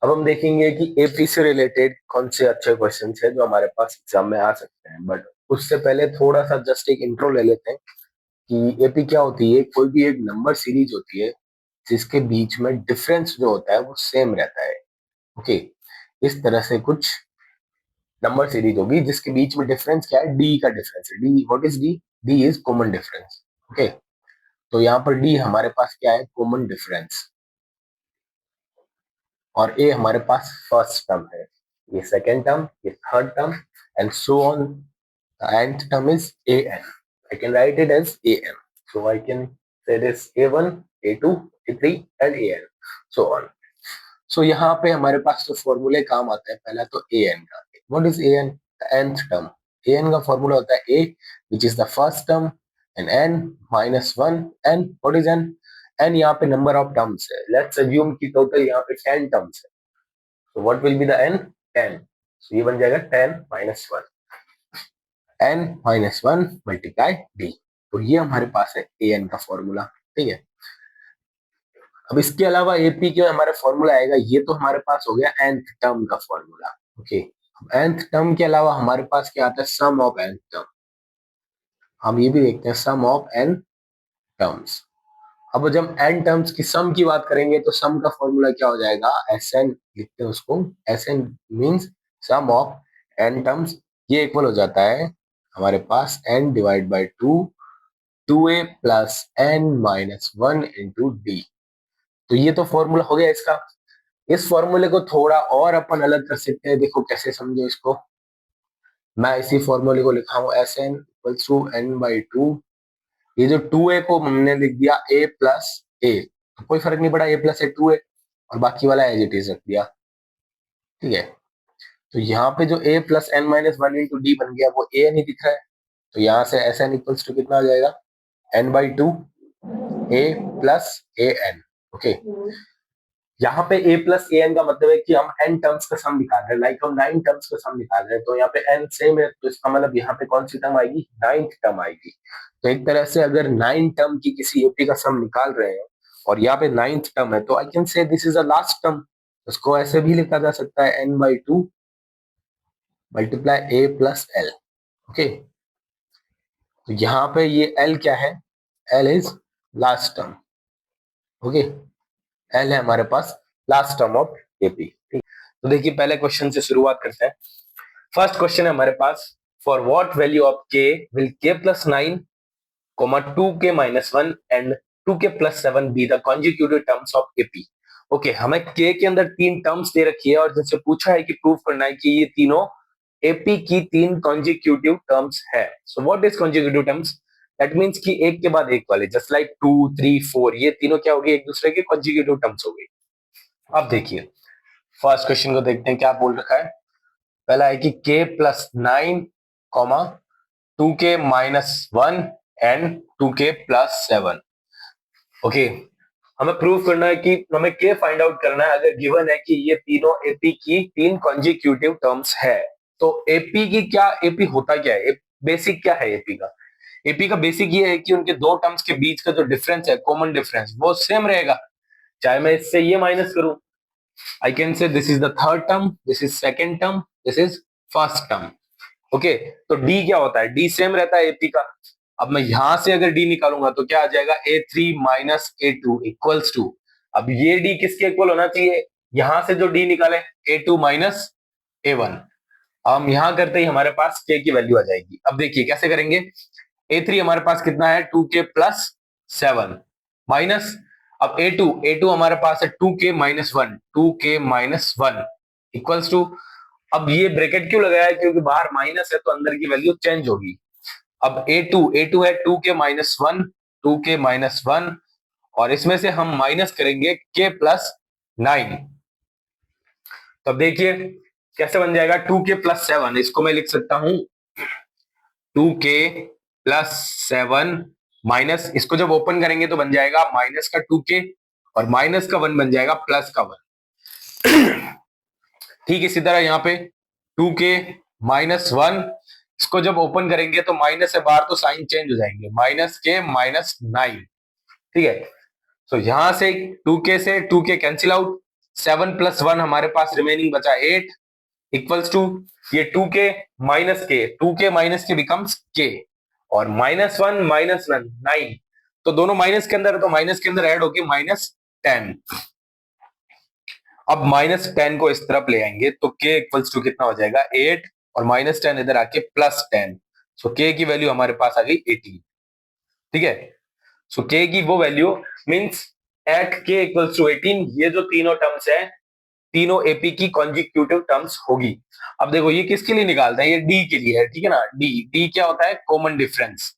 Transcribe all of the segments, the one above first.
अब हम देखेंगे कि एपी से रिलेटेड कौन से अच्छे क्वेश्चन है जो हमारे पास एग्जाम में आ सकते हैं, बट उससे पहले थोड़ा सा जस्ट एक इंट्रो ले लेते हैं कि एपी क्या होती है। कोई भी एक नंबर सीरीज होती है जिसके बीच में डिफरेंस जो होता है वो सेम रहता है। ओके, इस तरह से कुछ नंबर सीरीज होगी जिसके बीच में डिफरेंस क्या है, डी का डिफरेंस है। D, what is D? D is common difference. Okay, तो यहाँ पर डी हमारे पास क्या है, कॉमन डिफरेंस, और ए हमारे पास फर्स्ट टर्म है, ये सेकेंड टर्म, ये third term, and so on. nth term is an. I can write it as an. So I can say this a1, a2, a3 and an, so on. So यहाँ पे हमारे पास तो फॉर्मूले काम आता है। पहला तो an का, what is an? The nth term. an का फॉर्मूला होता है a which is the first term and n minus 1, n what is n? n यहाँ पे number of terms है। Let's assume कि total यहाँ पे 10 terms है। So what will be the n? 10. So ये बन जाएगा 10 minus 1, n minus 1 multiply D. तो ये हमारे पास है ए एन का फॉर्मूला। ठीक है, अब इसके अलावा एपी के हमारा फॉर्मूला आएगा, ये तो हमारे पास हो गया nth टर्म का फॉर्मूला। ओके, अब nth टर्म के अलावा हमारे पास क्या आता है, सम ऑफ n टर्म। हम ये भी देखते हैं सम ऑफ n टर्म्स। अब जब n टर्म्स की सम की बात करेंगे तो सम का फॉर्मूला क्या हो जाएगा, Sn लिखते हैं उसको। Sn means sum of n terms. ये इक्वल हो जाता है हमारे पास n divide by 2, 2a plus n minus 1 into D. तो ये तो फॉर्मूला हो गया इसका। इस फॉर्मूले को थोड़ा और अपन अलग कर सकते हैं। देखो कैसे समझो इसको। मैं इसी फॉर्मूले को लिखा हूं Sn इक्वल्स टू n बाई 2। ये जो 2a को हमने लिख दिया a प्लस a, तो कोई फर्क नहीं पड़ा, a प्लस a 2a, और बाकी वाला एज इट इज रख दिया। ठीक है, तो यहाँ पे जो a plus n minus 1 into D बन गया वो a नहीं दिख रहा है, तो यहाँ से Sn इक्वल्स टू कितना आ जाएगा, n बाई 2 a plus a n। Okay, यहाँ पे a प्लस ए एन का मतलब है कि हम n टर्म्स का सम निकाल रहे हैं, लाइक हम 9 टर्म्स का सम निकाल रहे हैं। तो यहाँ पे n सेम है, तो इसका मतलब यहाँ पे कौन सी टर्म आएगी, 9th टर्म आएगी। तो एक तरह से अगर 9 टर्म की किसी एपी का सम निकाल रहे हैं और यहाँ पे 9th टर्म है, तो I can say this is the last term. उसको ऐसे भी लिखा जा सकता है n बाई 2 multiply a plus L. Okay, तो यहाँ पे ये l क्या है, l is last term. Okay, L है हमारे पास लास्ट टर्म ऑफ एपी। तो देखिए पहले क्वेश्चन से शुरुआत करते हैं। फर्स्ट क्वेश्चन है हमारे पास, फॉर व्हाट वैल्यू ऑफ के विल के प्लस 9 टू के minus 1 and 2k plus 7 be the consecutive terms of AP. Okay, हमें के अंदर 3 टर्म्स दे रखी है और जैसे पूछा है कि प्रूव करना है कि ये तीनों एपी की 3 कॉन्जिक्यूटिव टर्म्स है। So what is consecutive terms? That means कि एक के बाद एक वाले, जस्ट लाइक 2 3 4, ये तीनों क्या हो गए, एक दूसरे के कॉन्जिक्यूटिव टर्म्स हो गए। अब देखिए फर्स्ट क्वेश्चन को देखते हैं क्या बोल रखा है। पहला है कि k plus 9 comma 2k minus 1 and 2k plus 7। Okay, हमें प्रूव करना है कि हमें k फाइंड आउट करना है अगर गिवन है कि ये तीनों एपी की 3 कॉन्जिक्यूटिव टर्म्स है। तो एपी की क्या, एपी होता क्या है, बेसिक क्या है एपी का? एपी का बेसिक ये है कि उनके दो टर्म्स के बीच का जो डिफरेंस है, कॉमन डिफरेंस, वो सेम रहेगा। चाहे मैं इससे ये माइनस करूं, I can say this is the third term, this is second term, this is first term. Okay, तो d क्या होता है, d सेम रहता है एपी का। अब मैं यहां से अगर d निकालूंगा तो क्या आ जाएगा, a3 minus a2 equals to, अब ये d किसके इक्वल होना चाहिए, यहां से जो d निकाले a2 माइनस a1। हम यहां करते ही हमारे पास k की वैल्यू आ जाएगी। अब देखिए कैसे करेंगे, a3 हमारे पास कितना है 2k प्लस 7 माइनस, अब a2 हमारे पास है 2k minus 1, 2k minus 1 equals to, अब ये ब्रैकेट क्यों लगाया है, क्योंकि बाहर माइनस है तो अंदर की वैल्यू चेंज होगी। अब a2 है 2k माइनस 1, 2k माइनस 1, और इसमें से हम माइनस करेंगे k प्लस 9। तो अब देखिए कैसे बन जाएगा, 2k प्लस 7, इसको मैं लिख सकता हूं 2k प्लस 7 माइनस, इसको जब ओपन करेंगे तो बन जाएगा माइनस का 2k और माइनस का 1 बन जाएगा प्लस का 1। ठीक, इसी तरह यहाँ पे 2k माइनस 1, इसको जब ओपन करेंगे तो माइनस है बाहर तो साइन चेंज हो जाएंगे, माइनस k माइनस 9। ठीक है, तो यहां से 2k से 2k कैंसिल आउट, 7 प्लस 1 हमारे पास रिमेनिंग बचा 8 इक्वल्स टू ये 2k माइनस के बिकम्स k और -1 -9 तो दोनों माइनस के अंदर, तो माइनस के अंदर ऐड होके -10। अब -10 को इस तरफ ले आएंगे तो k इक्वल्स टू कितना हो जाएगा 8 और -10 इधर आके +10। सो k की वैल्यू हमारे पास आ गई 18। ठीक है, सो k की वो value means at k equals to 18 ये जो तीनों टर्म्स है तीनों एपी की कॉन्जिक्यूटिव टर्म्स होगी। अब देखो ये किसके लिए निकालते हैं, ये डी के लिए है, ठीक है ना। डी क्या होता है, common difference.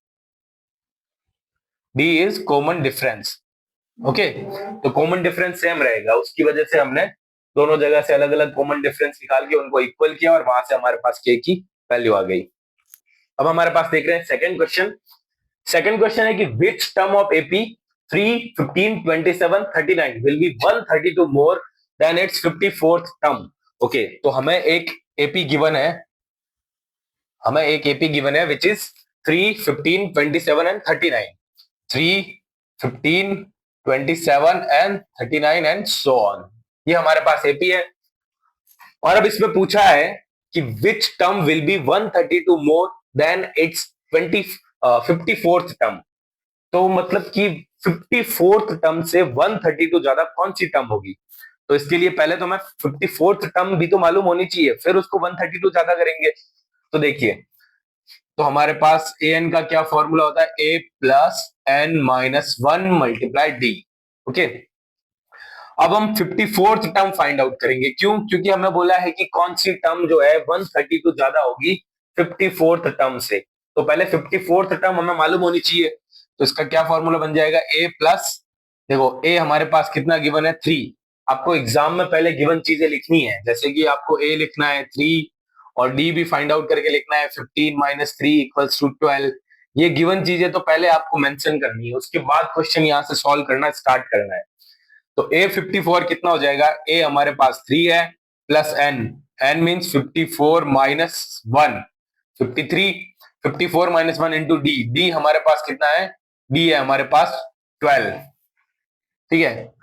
D is common difference. Okay, तो कॉमन डिफरेंस सेम रहेगा, उसकी वजह से हमने दोनों जगह से अलग अलग कॉमन डिफरेंस निकाल के उनको इक्वल किया और वहां से हमारे पास के की वैल्यू आ गई। अब हमारे पास देख रहे हैं सेकंड क्वेश्चन। सेकंड क्वेश्चन है कि which term of AP 3, 15, 27, 39 will be 132 more than it's 54th term. Okay, तो हमें एक एपी गिवन है, which is 3, 15, 27 and 39। 3, 15, 27 and 39 and so on. ये हमारे पास एपी है और अब इसमें पूछा है कि which term will be 132 more than it's 54th term. तो मतलब कि 54th टर्म से 132 ज्यादा कौन सी टर्म होगी। तो इसके लिए पहले तो हमें 54th टर्म भी तो मालूम होनी चाहिए, फिर उसको 132 ज्यादा करेंगे। तो देखिए, तो हमारे पास ए एन का क्या फॉर्मूला होता है, A plus N minus 1 multiply D. Okay, अब हम 54th टर्म फाइंड आउट करेंगे। क्यों, क्योंकि हमें बोला है कि कौन सी टर्म जो है 132 ज्यादा होगी 54th टर्म से। तो पहले 54th टर्म हमें मालूम होनी चाहिए। तो इसका क्या फॉर्मूला बन जाएगा, ए प्लस, देखो ए हमारे पास कितना गिवन है 3। आपको एग्जाम में पहले गिवन चीजें लिखनी है, जैसे कि आपको ए लिखना है 3 और डी भी फाइंड आउट करके लिखना है 15 माइनस 3 इक्वल्स टू 12। ये गिवन चीजें तो पहले आपको मेंशन करनी है, उसके बाद क्वेश्चन यहां से सॉल्व करना स्टार्ट करना है। तो ए 54 कितना हो जाएगा, ए हमारे पास 3 है plus n, n means 54 minus 1 53, 54 minus 1 into D, D हमारे पास कितना है, डी है हमारे पास 12। ठीक है,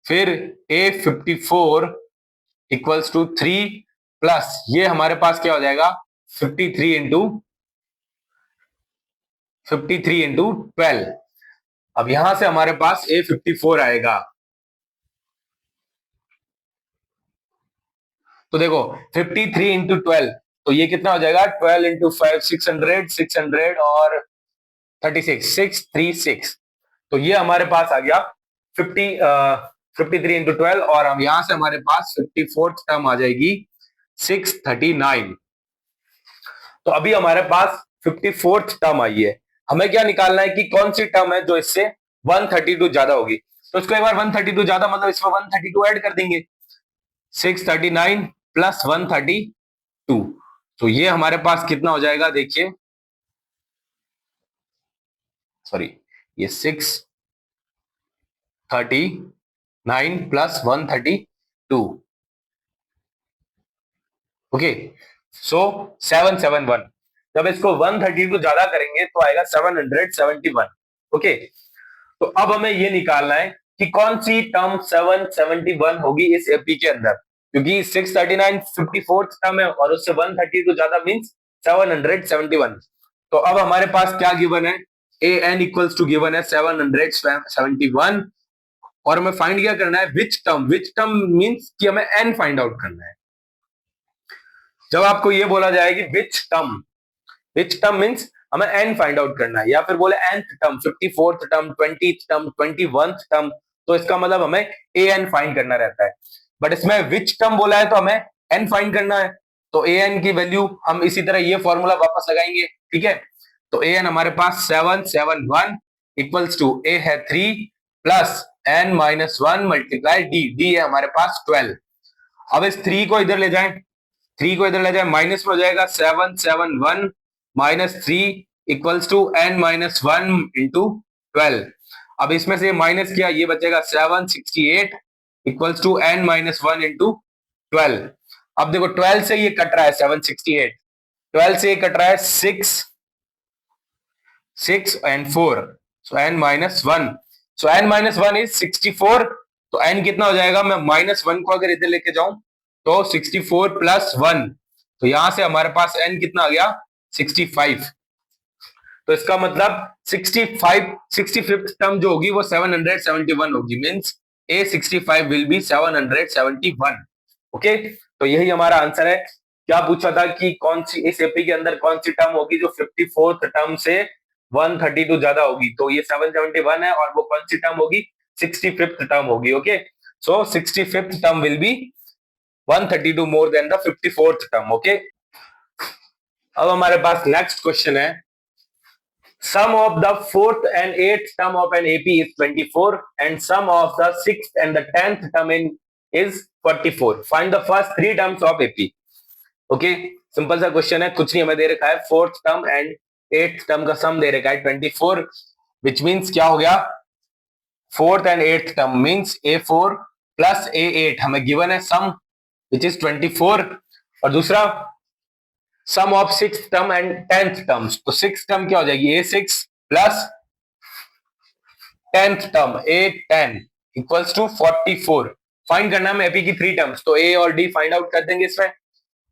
फिर ए 54 इक्वल्स टू 3 प्लस ये हमारे पास क्या हो जाएगा 53 इंटू 12। अब यहां से हमारे पास ए 54 आएगा। तो देखो 53 इंटू 12 तो ये कितना हो जाएगा 12 इंटू 5 600 600 और 36 636। तो ये हमारे पास आ गया 53 इंटू 12 और हम यहां से हमारे पास 54th टर्म आ जाएगी 639। तो अभी हमारे पास 54th टर्म आई है, हमें क्या निकालना है कि कौन सी टर्म है जो इससे 132 ज्यादा होगी। तो इसको एक बार 132 ज्यादा मतलब इसमें 132 ऐड कर देंगे, 639 प्लस 132। तो ये हमारे पास कितना हो जाएगा, देखिए सॉरी, ये 639 प्लस 132। ओके, सो 771। जब इसको 132 ज्यादा करेंगे तो आएगा 771। ओके, तो अब हमें ये निकालना है कि कौन सी टर्म 771 होगी इस एपी के अंदर, क्योंकि 639 54th टर्म है और उससे 132 ज्यादा मींस 771। तो अब हमारे पास क्या गिवन है, A N equals to given है 771 और हमें फाइंड क्या करना है, विच टर्म मींस कि हमें एन फाइंड आउट करना है। जब आपको ये बोला जाए कि विच टर्म मींस हमें एन फाइंड आउट करना है, या फिर बोले nth term 54th term 20th term 21th term, तो इसका मतलब हमें ए एन फाइंड करना रहता है। बट इसमें विच टर्म बोला है तो हमें एन फाइंड करना है। तो ए एन की वैल्यू हम इसी तरह ये फॉर्मूला वापस लगाएंगे। ठीक है, तो ए एन हमारे पास 771 इक्वल्स टू ए है 3 plus N minus 1 multiply D, D है हमारे पास 12। अब इस 3 को इधर ले जाएं, 3 को इधर ले जाए माइनस में हो जाएगा 771 minus 3 equals to n minus 1 into 12। अब इसमें से माइनस किया, ये बचेगा 768 equals to n minus 1 into 12। अब देखो 12 से ये कट रहा है 768, 12 से ये कट रहा है 6 and 4, so n minus 1, so n minus 1 is 64। तो n कितना हो जाएगा, मैं -1 को अगर इधर लेके जाऊं तो 64 + 1, तो यहां से हमारे पास n कितना आ गया 65। तो इसका मतलब 65th टर्म जो होगी वो 771 होगी, means A65 will be 771। Okay, तो यही हमारा आंसर है। क्या पूछा था कि कौन सी इस एपी के अंदर कौन सी टर्म होगी जो 54th टर्म से 132 ज्यादा होगी, तो ये 771 है, और वो कौन सी टर्म होगी 65th टर्म होगी। Okay, so 65th term will be 132 more than the 54th term. Okay, अब हमारे पास नेक्स्ट क्वेश्चन है, sum of the 4th and 8th term of an AP is 24 and sum of the 6th and the 10th term is 44, find the first 3 terms of AP। Okay, simple सा question है, कुछ नहीं हमें दे रखा है, 4th term and 8th term का सम दे रखा है 24, विच मींस क्या हो गया 4th and 8th term means A4 plus A8 हमें गिवन है सम विच इज 24, और दूसरा sum of 6th term and 10th terms, तो 6th टर्म क्या हो जाएगी A6 plus 10th term A10 equals to 44। Find करना है एपी की 3 टर्म्स, तो A और D फाइंड आउट कर देंगे इसमें।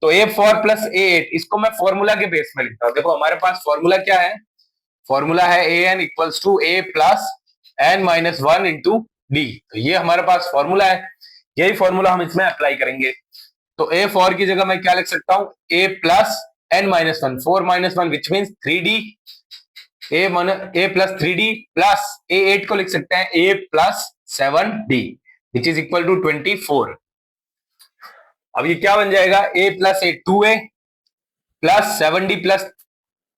तो A4 प्लस A8 इसको मैं फॉर्मूला के बेस में लिखता हूं। देखो हमारे पास फॉर्मूला क्या है, फॉर्मूला है AN equals to A plus N-1 into D, तो ये हमारे पास फॉर्मूला है, यही फॉर्मूला हम इसमें अप्लाई करेंगे। तो A4 की जगह मैं क्या लिख सकता हूं, A plus N-1 4 - 1 which means 3D, A plus 3D plus A8 को लिख सकते हैं A plus 7D which is equal to 24। अब ये क्या बन जाएगा, A plus A 2A plus 7D plus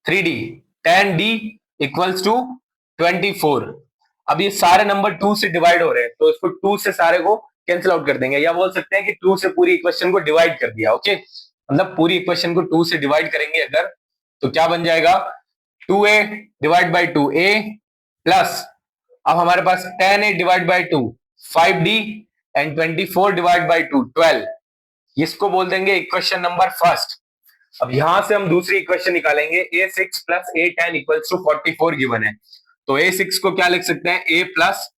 3D 10D equals to 24। अब ये सारे नंबर 2 से डिवाइड हो रहे हैं, तो इसको 2 से सारे को कैंसिल आउट कर देंगे, या बोल सकते हैं कि 2 से पूरी इक्वेशन को डिवाइड कर दिया। ओके, मतलब पूरी इक्वेशन को 2 से डिवाइड करेंगे अगर, तो क्या बन जाएगा 2A divide by 2A plus, अब हमारे पास 10A divide by 2 5D and 24 divide by 2 12, इसको बोल देंगे इक्वेशन नंबर फर्स्ट। अब यहां से हम दूसरी इक्वेशन निकालेंगे, A6 plus A10 equals to 44 given है, तो A6 को क्या लिख सकते हैं A plus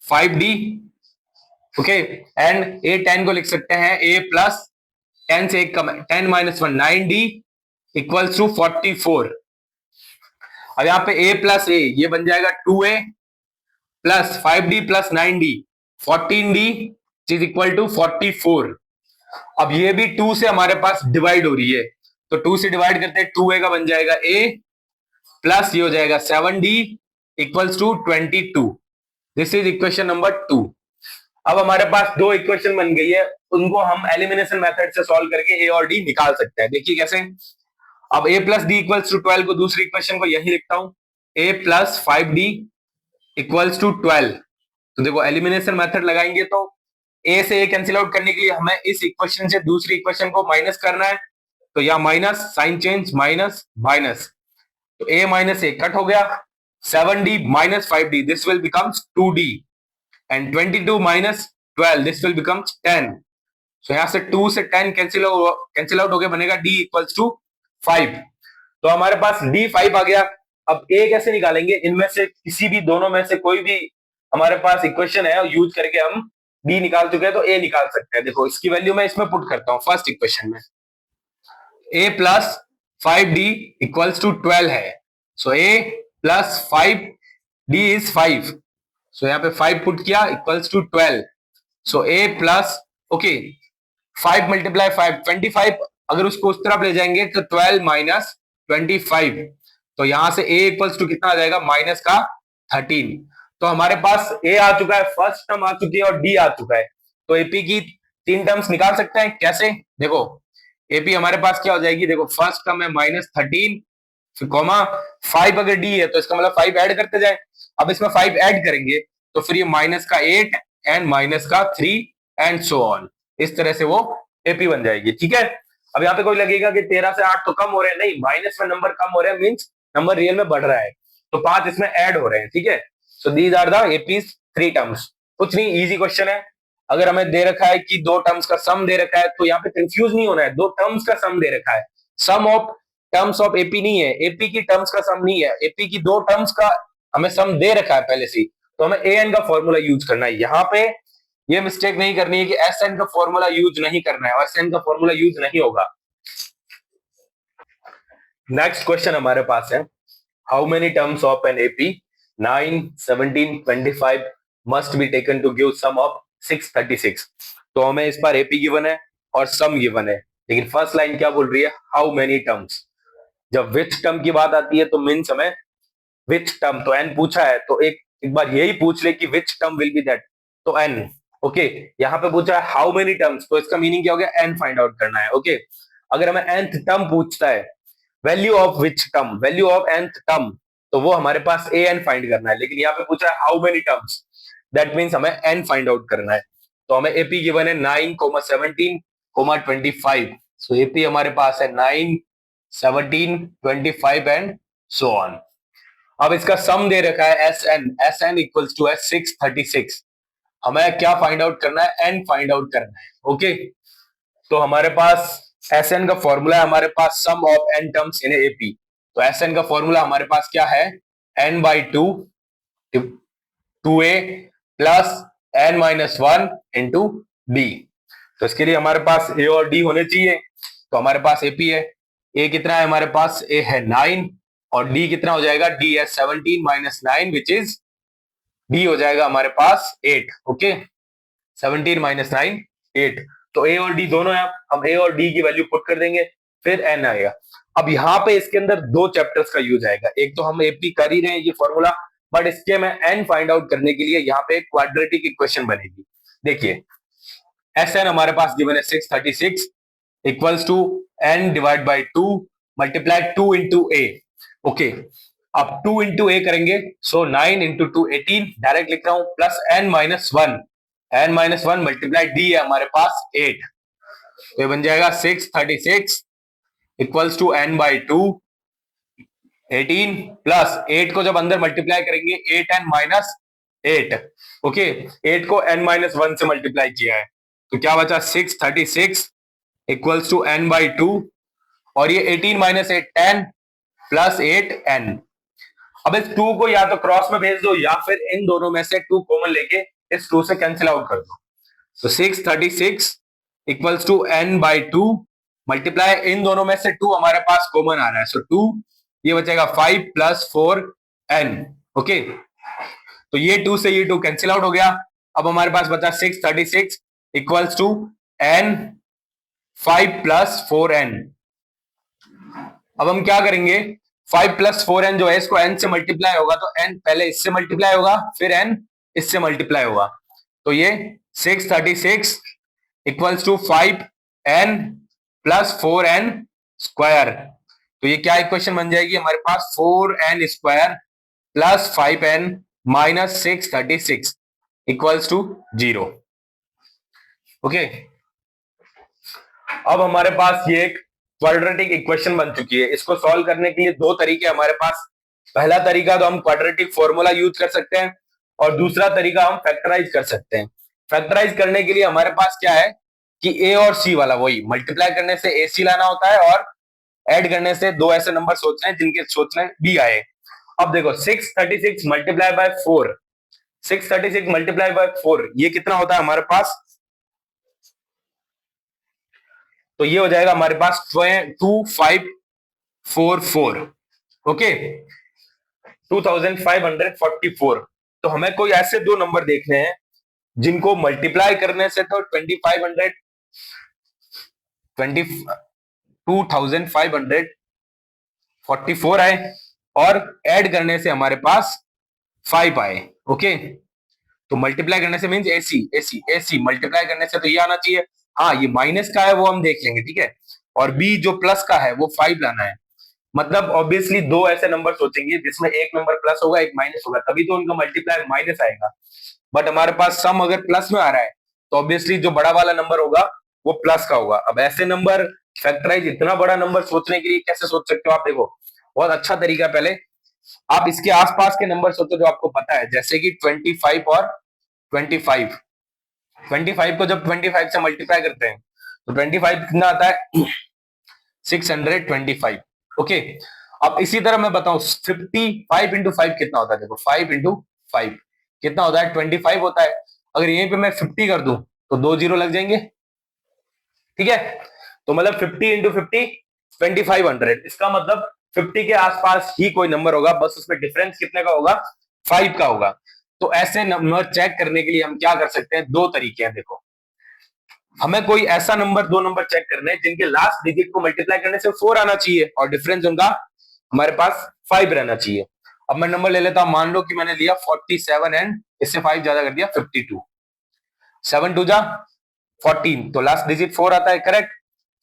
5D, okay, and A10 को लिख सकते हैं A प्लस 10 से 1 कम 10 - 1 9D इक्वल्स टू 44। अब यहाँ पे A प्लस A ये बन जाएगा 2A plus 5D plus 9D 14D is equal to 44। अब ये भी 2 से हमारे पास डिवाइड हो रही है, तो 2 से डिवाइड करते हैं 2A का बन जाएगा A प्लस ये हो जाएगा 7D equals to 22। This is equation number 2। अब हमारे पास दो इक्वेशन बन गई है, उनको हम एलिमिनेशन मेथड से सॉल्व करके A और D निकाल सकते हैं। देखिए कैसे, अब A plus D equals to 12 को दूसरी इक्वेशन को यही लिखता हूं, A plus 5D equals to 12। तो देखो एलिमिनेशन मेथड लगाएंगे तो A से A कैंसिल आउट करने के लिए हमें इस इक्वेशन से दूसरी इक्वेशन को माइनस करना है, तो यहाँ minus sign change minus minus, तो A माइनस A कट हो गया, 7D minus 5D this will becomes 2D and 22 minus 12 this will becomes 10। So यहाँ से 2 से 10 कैंसिल आउट हो गया, बनेगा D इक्वल्स टू 5। तो हमारे पास D 5 आ गया। अब A कैसे निकालेंगे, इनमें से किसी भी दोनों में से कोई भी हमारे पास इक्वेशन है यूज करके हम D निकाल चुके हैं, तो A निकाल सकते हैं। देखो इसकी वैल्यू मैं इसमें पुट करता हूं फर्स्ट इक्वेशन में, A plus 5D equals to 12 है, so A plus 5D is 5, so यहाँ पे 5 पुट किया equals to 12, so A plus okay 5 multiply 5 25, अगर उसको उस तरफ ले जाएंगे तो 12 माइनस 25, तो यहां से A इक्वल्स टू कितना आ जाएगा माइनस का 13। तो हमारे पास A आ चुका है, फर्स्ट टर्म आ चुकी है और D आ चुका है, तो AP की 3 टर्म्स निकाल सकते हैं। कैसे, देखो AP हमारे पास क्या हो जाएगी, देखो फर्स्ट टर्म है -13 फिर कॉमा 5, अगर D है तो इसका मतलब 5 ऐड करते जाए। अब इसमें 5 ऐड करेंगे तो फिर ये माइनस का 8 एंड माइनस का 3 एंड सो ऑन, इस तरह से वो AP बन जाएगी। ठीक है, अब यहाँ पे कोई लगेगा कि 13 से 8 तो कम हो रहे हैं, नहीं, माइनस में नंबर कम हो रहे हैं मींस नंबर रियल में बढ़ रहा है, तो 5 इसमें ऐड हो रहे हैं। ठीक है, so these are the AP's 3 terms. कुछ नहीं, इजी क्वेश्चन है। अगर हमें दे रखा है कि 2 टर्म्स का सम दे रखा है तो यहाँ पे कंफ्यूज नहीं होना है, 2 टर्म्स का सम दे रखा है, sum of terms of AP नहीं है, AP की टर्म्स का सम नहीं है, AP की 2 टर्म्स का हमें सम दे रखा है पहले से, तो हमें AN का फॉर्मूला यूज करना है। यहाँ पे ये मिस्टेक नहीं करनी है कि एसएन का फॉर्मूला यूज नहीं करना है, एसएन का फॉर्मूला यूज नहीं होगा। नेक्स्ट क्वेश्चन हमारे पास है, how many terms of an AP 9, 17, 25 must be taken to give sum of 636। तो हमें इस बार एपी गिवन है और सम गिवन है, लेकिन फर्स्ट लाइन क्या बोल रही है, हाउ मेनी टर्म्स। जब विच टर्म की बात आती है तो मीन्स हमें विच टर्म, तो एन पूछा है तो एक बार यही पूछ ले कि which term will be that, तो एन। ओके, यहाँ पे पूछा है हाउ मेनी टर्म्स, तो इसका मीनिंग क्या हो गया, एन फाइंड आउट करना है। ओके, अगर हमें nth टर्म पूछता है, value of which term, value of nth term, तो वो हमारे पास ए एन फाइंड करना है, लेकिन यहाँ पे पूछा है how many terms, that means हमें एन फाइंड आउट करना है। तो हमें एपी गिवन है 9, 17, 25। सो एपी हमारे पास है 9, 17, 25 एंड सो ऑन। अब इसका सम दे रखा है एस एन इक्वल्स टू है 636। हमें क्या फाइंड आउट करना है, एन फाइंड आउट करना है। ओके, तो हमारे पास एस एन का फॉर्मूला है, हमारे पास sum of N terms in AP. तो एस एन का फॉर्मूला हमारे पास क्या है, N by two, 2a plus N minus one into D. तो इसके लिए हमारे पास ए और डी होने चाहिए, तो हमारे पास एपी है, ए कितना है हमारे पास, ए है 9 और डी कितना हो जाएगा, डी है 17 माइनस 9 विच इज डी हो जाएगा हमारे पास 8। Okay, 17 minus 9 8। तो ए और डी दोनों है, हम ए और डी की वैल्यू पुट कर देंगे, फिर एन आएगा। अब यहाँ पे इसके अंदर दो चैप्टर्स का यूज आएगा, एक तो हम एपी कर ही रहे हैं ये फॉर्मूला, बट इसके में एन फाइंड आउट करने के लिए यहाँ पे एक क्वाड्रेटिक इक्वेशन बनेगी। देखिए, एस एन हमारे पास गिवन है 636 equals to n divide by 2 multiply 2 into a. Okay, अब 2 इंटू ए करेंगे, सो 9 इंटू 2 18, डायरेक्ट लिख रहा हूं, plus N minus one, n minus one multiply d है हमारे पास 8। तो ये बन जाएगा 636 equals to N by 2 18 plus 8 को जब अंदर मल्टीप्लाई करेंगे 8 एन माइनस 8। ओके, 8 को एन माइनस वन से मल्टीप्लाई किया है, तो क्या बचा 636 इक्वल्स टू एन बाई 2, और ये 18 माइनस 8 10 प्लस 8 एन। अब इस 2 को या तो क्रॉस में भेज दो या फिर इन दोनों में से 2 कॉमन लेके इस 2 से कैंसिल आउट कर दो। तो 636 equals to N by 2 multiply, इन दोनों में से 2 हमारे पास कॉमन आ रहा है, सो 2, ये बचेगा 5 प्लस 4 एन। ओके, तो ये 2 से ये 2 कैंसिल आउट हो गया। अब हमारे पास बचा 636 equals to n 5 plus 4 n. अब हम क्या करेंगे, 5 प्लस 4 एन जो है इसको एन से मल्टीप्लाई होगा, तो एन पहले इससे मल्टीप्लाई होगा फिर एन इससे मल्टीप्लाई होगा, तो ये 636 equals to 5 n plus 4 n square. तो ये क्या इक्वेशन बन जाएगी हमारे पास, 4 n square plus 5 n minus 636 equals to 0। Okay, अब हमारे पास ये एक क्वाड्रेटिक इक्वेशन बन चुकी है। इसको सॉल्व करने के लिए दो तरीके हमारे पास, पहला तरीका तो हम क्वाड्रेटिक फॉर्मूला यूज कर सकते हैं और दूसरा तरीका हम फैक्टराइज कर सकते हैं। फैक्टराइज करने के लिए हमारे पास क्या है कि ए और सी वाला, वही मल्टीप्लाई करने से ए सी लाना होता है और ऐड करने से दो ऐसे नंबर सोचने हैं जिनके सोचने बी आए। अब देखो 636 मल्टीप्लाई बाय 4, 636 मल्टीप्लाई बाय 4 ये कितना होता है हमारे पास, तो ये हो जाएगा हमारे पास 2544। ओके, 2544। तो हमें कोई ऐसे दो नंबर देखने हैं जिनको मल्टीप्लाई करने से तो 2544 आए और ऐड करने से हमारे पास 5 आए। ओके, तो मल्टीप्लाई करने से means AC AC AC, multiply करने से तो ये आना चाहिए, हाँ ये माइनस का है वो हम देख लेंगे, ठीक है, और बी जो प्लस का है वो 5 लाना है। मतलब ऑब्वियसली दो ऐसे नंबर सोचेंगे जिसमें एक नंबर प्लस होगा एक माइनस होगा, तभी तो उनका मल्टीप्लाई माइनस आएगा। बट हमारे पास सम अगर प्लस में आ रहा है तो ऑब्वियसली जो बड़ा वाला नंबर होगा वो प्लस का होगा। अब ऐसे नंबर फैक्टराइज, इतना बड़ा नंबर सोचने के लिए कैसे सोच सकते हो आप, देखो बहुत अच्छा तरीका, पहले आप इसके आसपास के नंबर सोचो जो आपको पता है, जैसे कि 25 और 25। 25 को जब 25 से मल्टीप्लाई करते हैं तो 25 कितना आता है 625। ओके, अब इसी तरह मैं बताऊं 55 इंटू 5 कितना होता है, देखो 5 इंटू 5 कितना होता है 25 होता है। अगर यहीं पे मैं 50 कर दूं तो 2 जीरो लग जाएंगे, ठीक है। तो मतलब 50 इंटू 50 2500, इसका मतलब 50 के आसपास ही कोई नंबर होगा, बस उसमें डिफरेंस कितने का होगा, 5 का होगा। तो ऐसे नंबर चेक करने के लिए हम क्या कर सकते हैं, दो तरीके हैं। देखो, हमें कोई ऐसा नंबर, दो नंबर चेक करने हैं जिनके लास्ट डिजिट को मल्टीप्लाई करने से 4 आना चाहिए और डिफरेंस उनका हमारे पास 5 रहना चाहिए। अब मैं नंबर ले लेता हूं, मान लो कि मैंने लिया 47 एंड इससे 5 ज्यादा कर दिया 52, 7 टू जा 14, तो लास्ट डिजिट 4 आता है, करेक्ट।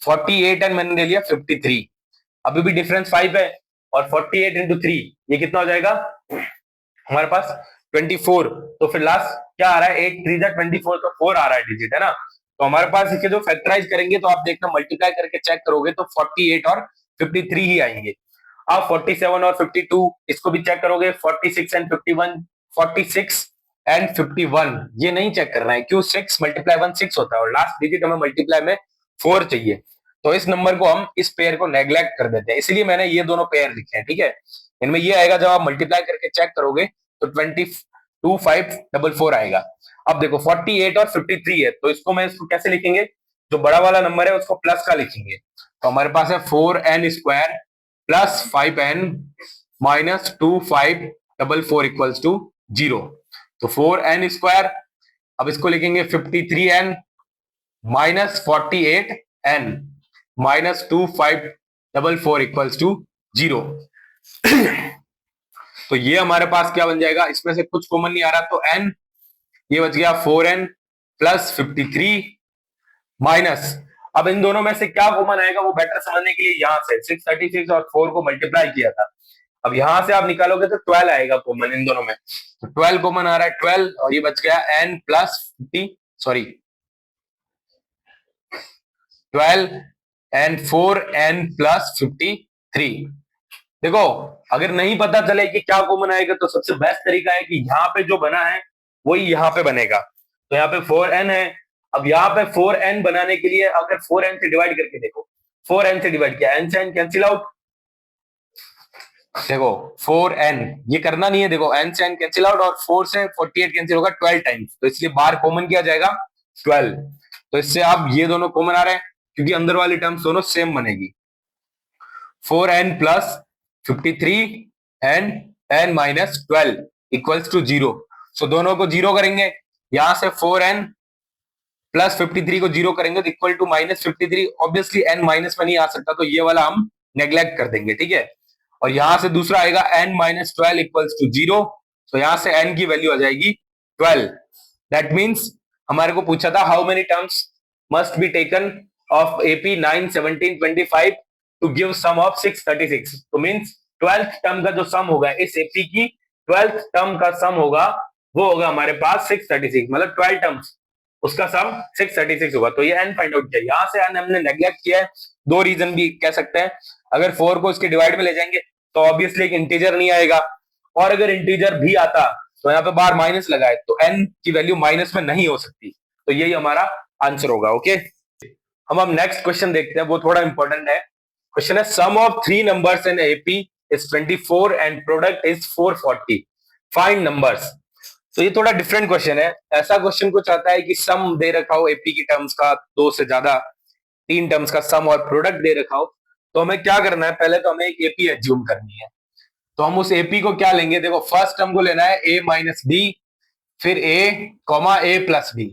48 एंड मैंने ले लिया 53, अभी भी डिफरेंस 5 है, और 48 इंटू 3 ये कितना हो जाएगा हमारे पास 24। तो फिर लास्ट क्या आ रहा है, 8 3 24, तो 4 आ रहा है डिजिट, है ना। तो हमारे पास इसके जो फैक्टराइज करेंगे तो आप देखना मल्टीप्लाई करके चेक करोगे तो 48 और 53 ही आएंगे। आप 47 और 52 इसको भी चेक करोगे, 46 एंड 51, 46 एंड 51 ये नहीं चेक करना है, क्यों, 6 मल्टीप्लाई 1 6 होता है और लास्ट डिजिट हमें मल्टीप्लाई में 4 चाहिए। तो इस नंबर को हम, इस पेयर को नेग्लेक्ट कर देते हैं, इसलिए मैंने ये दोनों पेयर लिखे हैं, ठीक है। इनमें ये आएगा, जब आप मल्टीप्लाई करके चेक करोगे तो 22544 आएगा। अब देखो 48 और 53 है, तो इसको मैं, इसको कैसे लिखेंगे, जो बड़ा वाला नंबर है उसको प्लस का लिखेंगे। तो हमारे पास है 4n square plus 5n minus 2544 equals to 0। तो 4n स्क्वायर, अब इसको लिखेंगे 53n minus 48n minus 2544 equals to 0। तो ये हमारे पास क्या बन जाएगा, इसमें से कुछ कॉमन नहीं आ रहा, तो n ये बच गया 4n प्लस 53 माइनस, अब इन दोनों में से क्या कॉमन आएगा वो बेटर समझने के लिए यहां से 636 और 4 को मल्टीप्लाई किया था, अब यहां से आप निकालोगे तो 12 आएगा कॉमन इन दोनों में। तो 12 कॉमन आ रहा है, 12, और ये बच गया n plus 50, sorry 12 and 4n plus 53। देखो, अगर नहीं पता चले कि क्या कॉमन आएगा तो सबसे बेस्ट तरीका है कि यहाँ पे जो बना है वही यहाँ पे बनेगा। तो यहाँ पे 4n है, अब यहाँ पे 4n बनाने के लिए अगर 4n से डिवाइड करके देखो, 4n से डिवाइड किया, n से n कैंसिल आउट, देखो 4n ये करना नहीं है, देखो n से n कैंसिल आउट और 4 से 48 कैंसिल होगा 12 टाइम्स, तो इसलिए बाहर कॉमन किया जाएगा 12। तो इससे आप ये दोनों कॉमन आ रहे हैं क्योंकि अंदर वाली टर्म्स दोनों सेम बनेगी, 4n plus 53 and n minus 12 equals to 0। So दोनों को जीरो करेंगे, यहां से 4n प्लस 53 को जीरो करेंगे तो equal to minus 53, obviously n minus में नहीं आ सकता तो ये वाला हम नेग्लेक्ट कर देंगे, ठीक है। और यहां से दूसरा आएगा n माइनस 12 इक्वल्स टू 0, तो यहां से n की वैल्यू आ जाएगी 12। दैट मीन्स हमारे को पूछा था how many terms must be taken of AP 9 17 25 to give sum of 636, तो मीन्स 12th टर्म का जो सम होगा इस AP की 12th टर्म का सम होगा वो होगा हमारे पास 636, मतलब 12 टर्म्स उसका सम 636 होगा। तो ये n फाइंड आउट किया, यहां से n हमने नेग्लेक्ट किया है, दो रीजन भी कह सकते हैं। अगर 4 को इसके डिवाइड में ले जाएंगे तो ऑब्वियसली एक इंटीजर नहीं आएगा, और अगर इंटीजर भी आता तो यहाँ पे बाहर माइनस लगाए तो n की वैल्यू माइनस में नहीं हो सकती, तो यही हमारा आंसर होगा। ओके, हम अब नेक्स्ट क्वेश्चन देखते हैं, वो थोड़ा इंपॉर्टेंट है। क्वेश्चन है sum of 3 numbers in AP is 24 and product is 440, find numbers. तो ये थोड़ा डिफरेंट क्वेश्चन है, ऐसा क्वेश्चन कुछ आता है कि सम दे रखा हो AP की टर्म्स का, 2 से ज्यादा 3 टर्म्स का सम और प्रोडक्ट दे रखा हो, तो हमें क्या करना है, पहले तो हमें एक AP एज्यूम करनी है। तो हम उस AP को क्या लेंगे, देखो फर्स्ट टर्म को लेना है a माइनस b, फिर a प्लस b।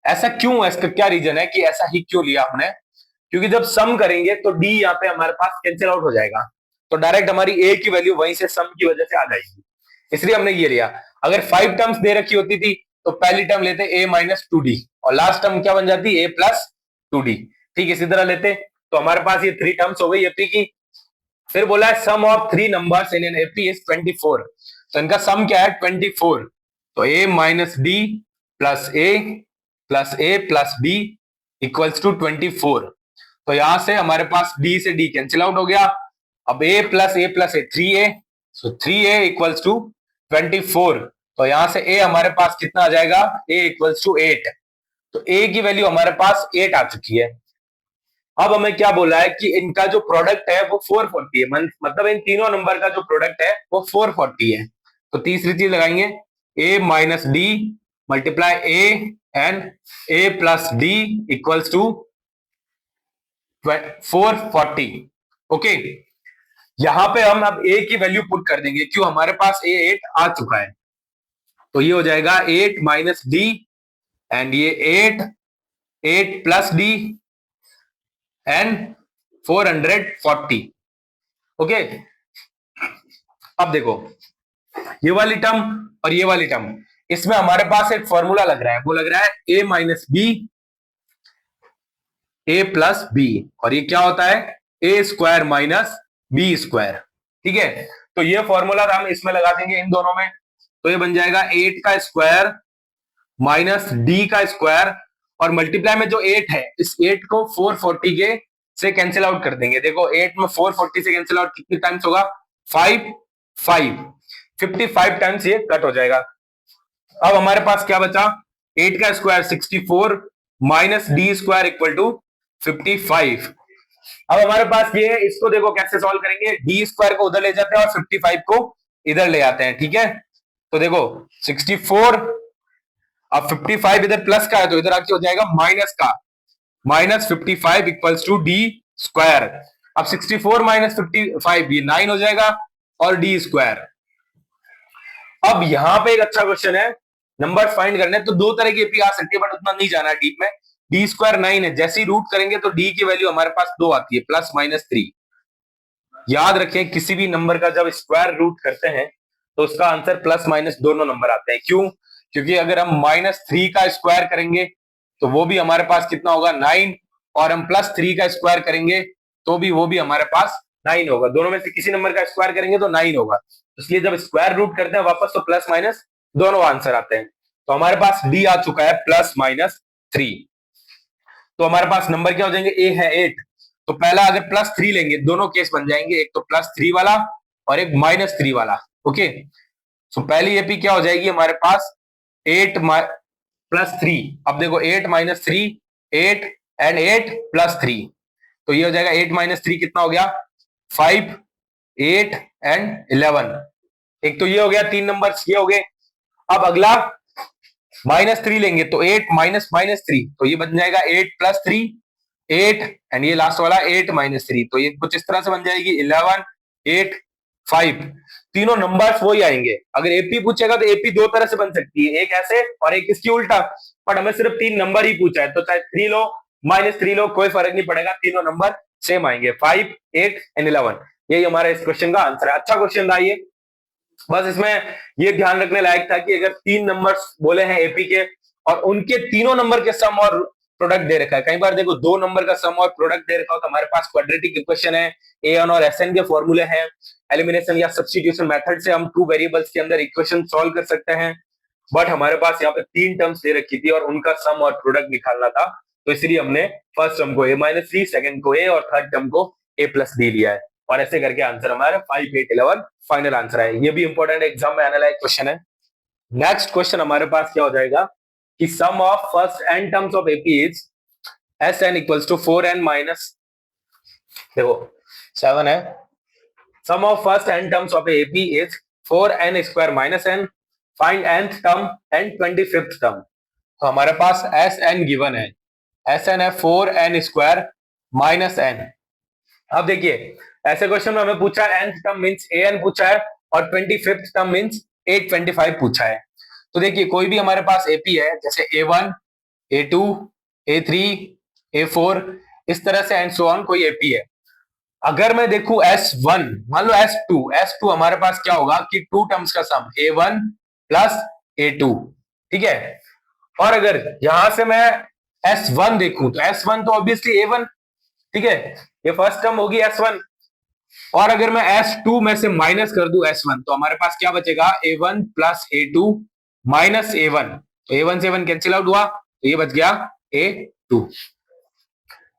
ऐसा क्यों है, इसका क्या रीजन है कि ऐसा ही क्यों लिया हमने, क्योंकि जब सम करेंगे तो d यहाँ पे हमारे पास कैंसिल आउट हो जाएगा, तो डायरेक्ट हमारी a की वैल्यू वहीं से सम की वजह से आ जाएगी, इसलिए हमने ये लिया। अगर 5 टर्म्स दे रखी होती थी तो पहली टर्म लेते a माइनस 2d और लास्ट टर्म क्या बन जाती a प्लस 2d, ठीक इसी तरह लेते, तो हमारे पास ये 3 टर्म्स हो गई AP की। फिर बोला है sum of 3 numbers in an AP is 24, तो इनका सम क्या है 24, तो a minus d plus a plus b equals to 24। तो यहां से हमारे पास d से d कैंसिल आउट हो गया, अब a plus a 3a, so 3a equals to 24। तो यहां से a हमारे पास कितना आ जाएगा, a इक्वल्स टू 8, तो a की वैल्यू हमारे पास 8 आ चुकी है। अब हमें क्या बोला है कि इनका जो प्रोडक्ट है वो 440 है, मतलब इन तीनों नंबर का जो प्रोडक्ट है वो 440 है। तो तीसरी चीज लगाएंगे a minus d multiply a and a plus d equals to 440। Okay, यहां पे हम अब ए की वैल्यू पुट कर देंगे, क्यों, हमारे पास ए 8 आ चुका है। तो ये हो जाएगा 8 माइनस डी एंड ये 8 प्लस डी एंड 440। ओके, अब देखो ये वाली टर्म और ये वाली टर्म, इसमें हमारे पास एक फॉर्मूला लग रहा है, वो लग रहा है a minus b a plus b, और ये क्या होता है a square minus b square. ठीक है, तो ये फॉर्मूला हम इसमें लगा देंगे इन दोनों में, तो ये बन जाएगा 8 का स्क्वायर माइनस डी का स्क्वायर, और मल्टीप्लाई में जो 8 है, इस 8 को 440 के से कैंसिल आउट कर देंगे। देखो 8 में 440 से कैंसिल आउट कितनी टाइम्स होगा, 55 टाइम्स ये कट हो जाएगा। अब हमारे पास क्या बचा, 8 का square 64 minus d square equal to 55। अब हमारे पास ये, इसको देखो कैसे सॉल्व करेंगे, डी स्क्वायर को उधर ले जाते हैं और 55 को इधर ले आते हैं। ठीक है, तो देखो 64, अब 55 इधर प्लस का है तो इधर आके हो जाएगा माइनस का, minus 55 equals to d square. अब 64 माइनस 55 ये 9 हो जाएगा और डी स्क्वायर। अब यहां पे एक अच्छा क्वेश्चन है, नंबर फाइंड करने, तो दो तरह की एपी आ सकती है बट उतना नहीं जाना डीप में। डी स्क्वायर 9 है, जैसे ही रूट करेंगे तो डी की वैल्यू हमारे पास 2 आती है, प्लस माइनस 3। याद रखें किसी भी नंबर का जब स्क्वायर रूट करते हैं तो उसका आंसर प्लस माइनस दोनों नंबर आते हैं। क्यों, क्योंकि अगर हम -3 का स्क्वायर करेंगे तो वो भी हमारे पास कितना होगा 9, और हम +3 का स्क्वायर करेंगे तो भी वो भी हमारे पास 9 होगा। दोनों में से किसी नंबर का स्क्वायर करेंगे तो 9 होगा, इसलिए जब स्क्वायर रूट करते हैं वापस तो प्लस माइनस दोनों आंसर आते हैं। तो हमारे पास डी आ चुका है +-3। तो हमारे पास नंबर क्या हो जाएंगे, ए है 8, तो पहला अगर +3 लेंगे दोनों केस बन जाएंगे, एक तो +3 वाला और एक -3 वाला। ओके, सो पहली एपी क्या हो जाएगी हमारे पास 8 +3। अब देखो 8 - 3, 8 एंड 8 +3, तो ये हो जाएगा 8 - 3 कितना हो गया 5, 8 एंड 11। एक तो ये हो गया, 3 नंबर ये हो गए। अब अगला -3 लेंगे तो 8 -3, तो ये बन जाएगा 8 +3, 8 एंड ये लास्ट वाला 8 -3, तो ये कुछ इस तरह से बन जाएगी 11, 8, 5। तीनों नंबर्स वही आएंगे। अगर एपी पूछेगा तो एपी दो तरह से बन सकती है, एक ऐसे और एक इसकी उल्टा, बट हमें सिर्फ 3 नंबर ही पूछा है, तो चाहे 3 लो -3 लो कोई फर्क नहीं पड़ेगा, तीनों नंबर सेम आएंगे, 5, 8 एंड 11। यही हमारा इस क्वेश्चन का आंसर है। अच्छा क्वेश्चन था ये, बस इसमें ये ध्यान रखने लायक था कि अगर 3 नंबर्स बोले हैं एपी के और उनके तीनों नंबर के सम और प्रोडक्ट दे रखा है, कई बार देखो 2 नंबर का सम और प्रोडक्ट दे रखा हो तो हमारे पास क्वाड्रेटिक इक्वेशन है, एन और एसएन के फॉर्मूले हैं, एलिमिनेशन या सब्स्टिट्यूशन मेथड से हम 2 वेरिएबल्स के अंदर इक्वेशन सॉल्व कर सकते हैं। बट हमारे पास यहाँ पे 3 टर्म्स दे रखी थी और उनका सम और प्रोडक्ट निकालना था, तो इसलिए हमने फर्स्ट टर्म को a-3, सेकंड को a और थर्ड टर्म को a+d लिया है, और ऐसे करके आंसर हमारा 5, 8, 11 फाइनल आंसर है। ये भी इंपॉर्टेंट एग्जाम में आने लायक क्वेश्चन है। नेक्स्ट क्वेश्चन हमारे पास क्या हो जाएगा कि sum of first n terms of AP is Sn equals to 4n minus, देखो 7 है, sum of first n terms of AP is 4n square minus n, find nth term and 25th term. तो हमारे पास Sn given है, Sn है 4n square minus n। अब देखिए ऐसे क्वेश्चन में हमें पूछा है nth टर्म मींस an पूछा है और 25th टर्म मींस 825 पूछा है। तो देखिए कोई भी हमारे पास एपी है, जैसे a1, a2, a3, a4, इस तरह से एंड सो ऑन कोई एपी है। अगर मैं देखूं S1, मान लो S2 हमारे पास क्या होगा कि 2 टर्म्स का सम A1 प्लस A2, ठीक है। और अगर यहां से मैं S1 देखूं तो S1 तो ऑब्वियसली A1, ठीक है, ये फर्स्ट टर्म होगी S1। और अगर मैं S2 में से माइनस कर दूं S1 तो हमारे पास क्या बचेगा A1 plus A2 minus A1, तो A1 से A1 कैंसिल आउट हुआ तो ये बच गया A2।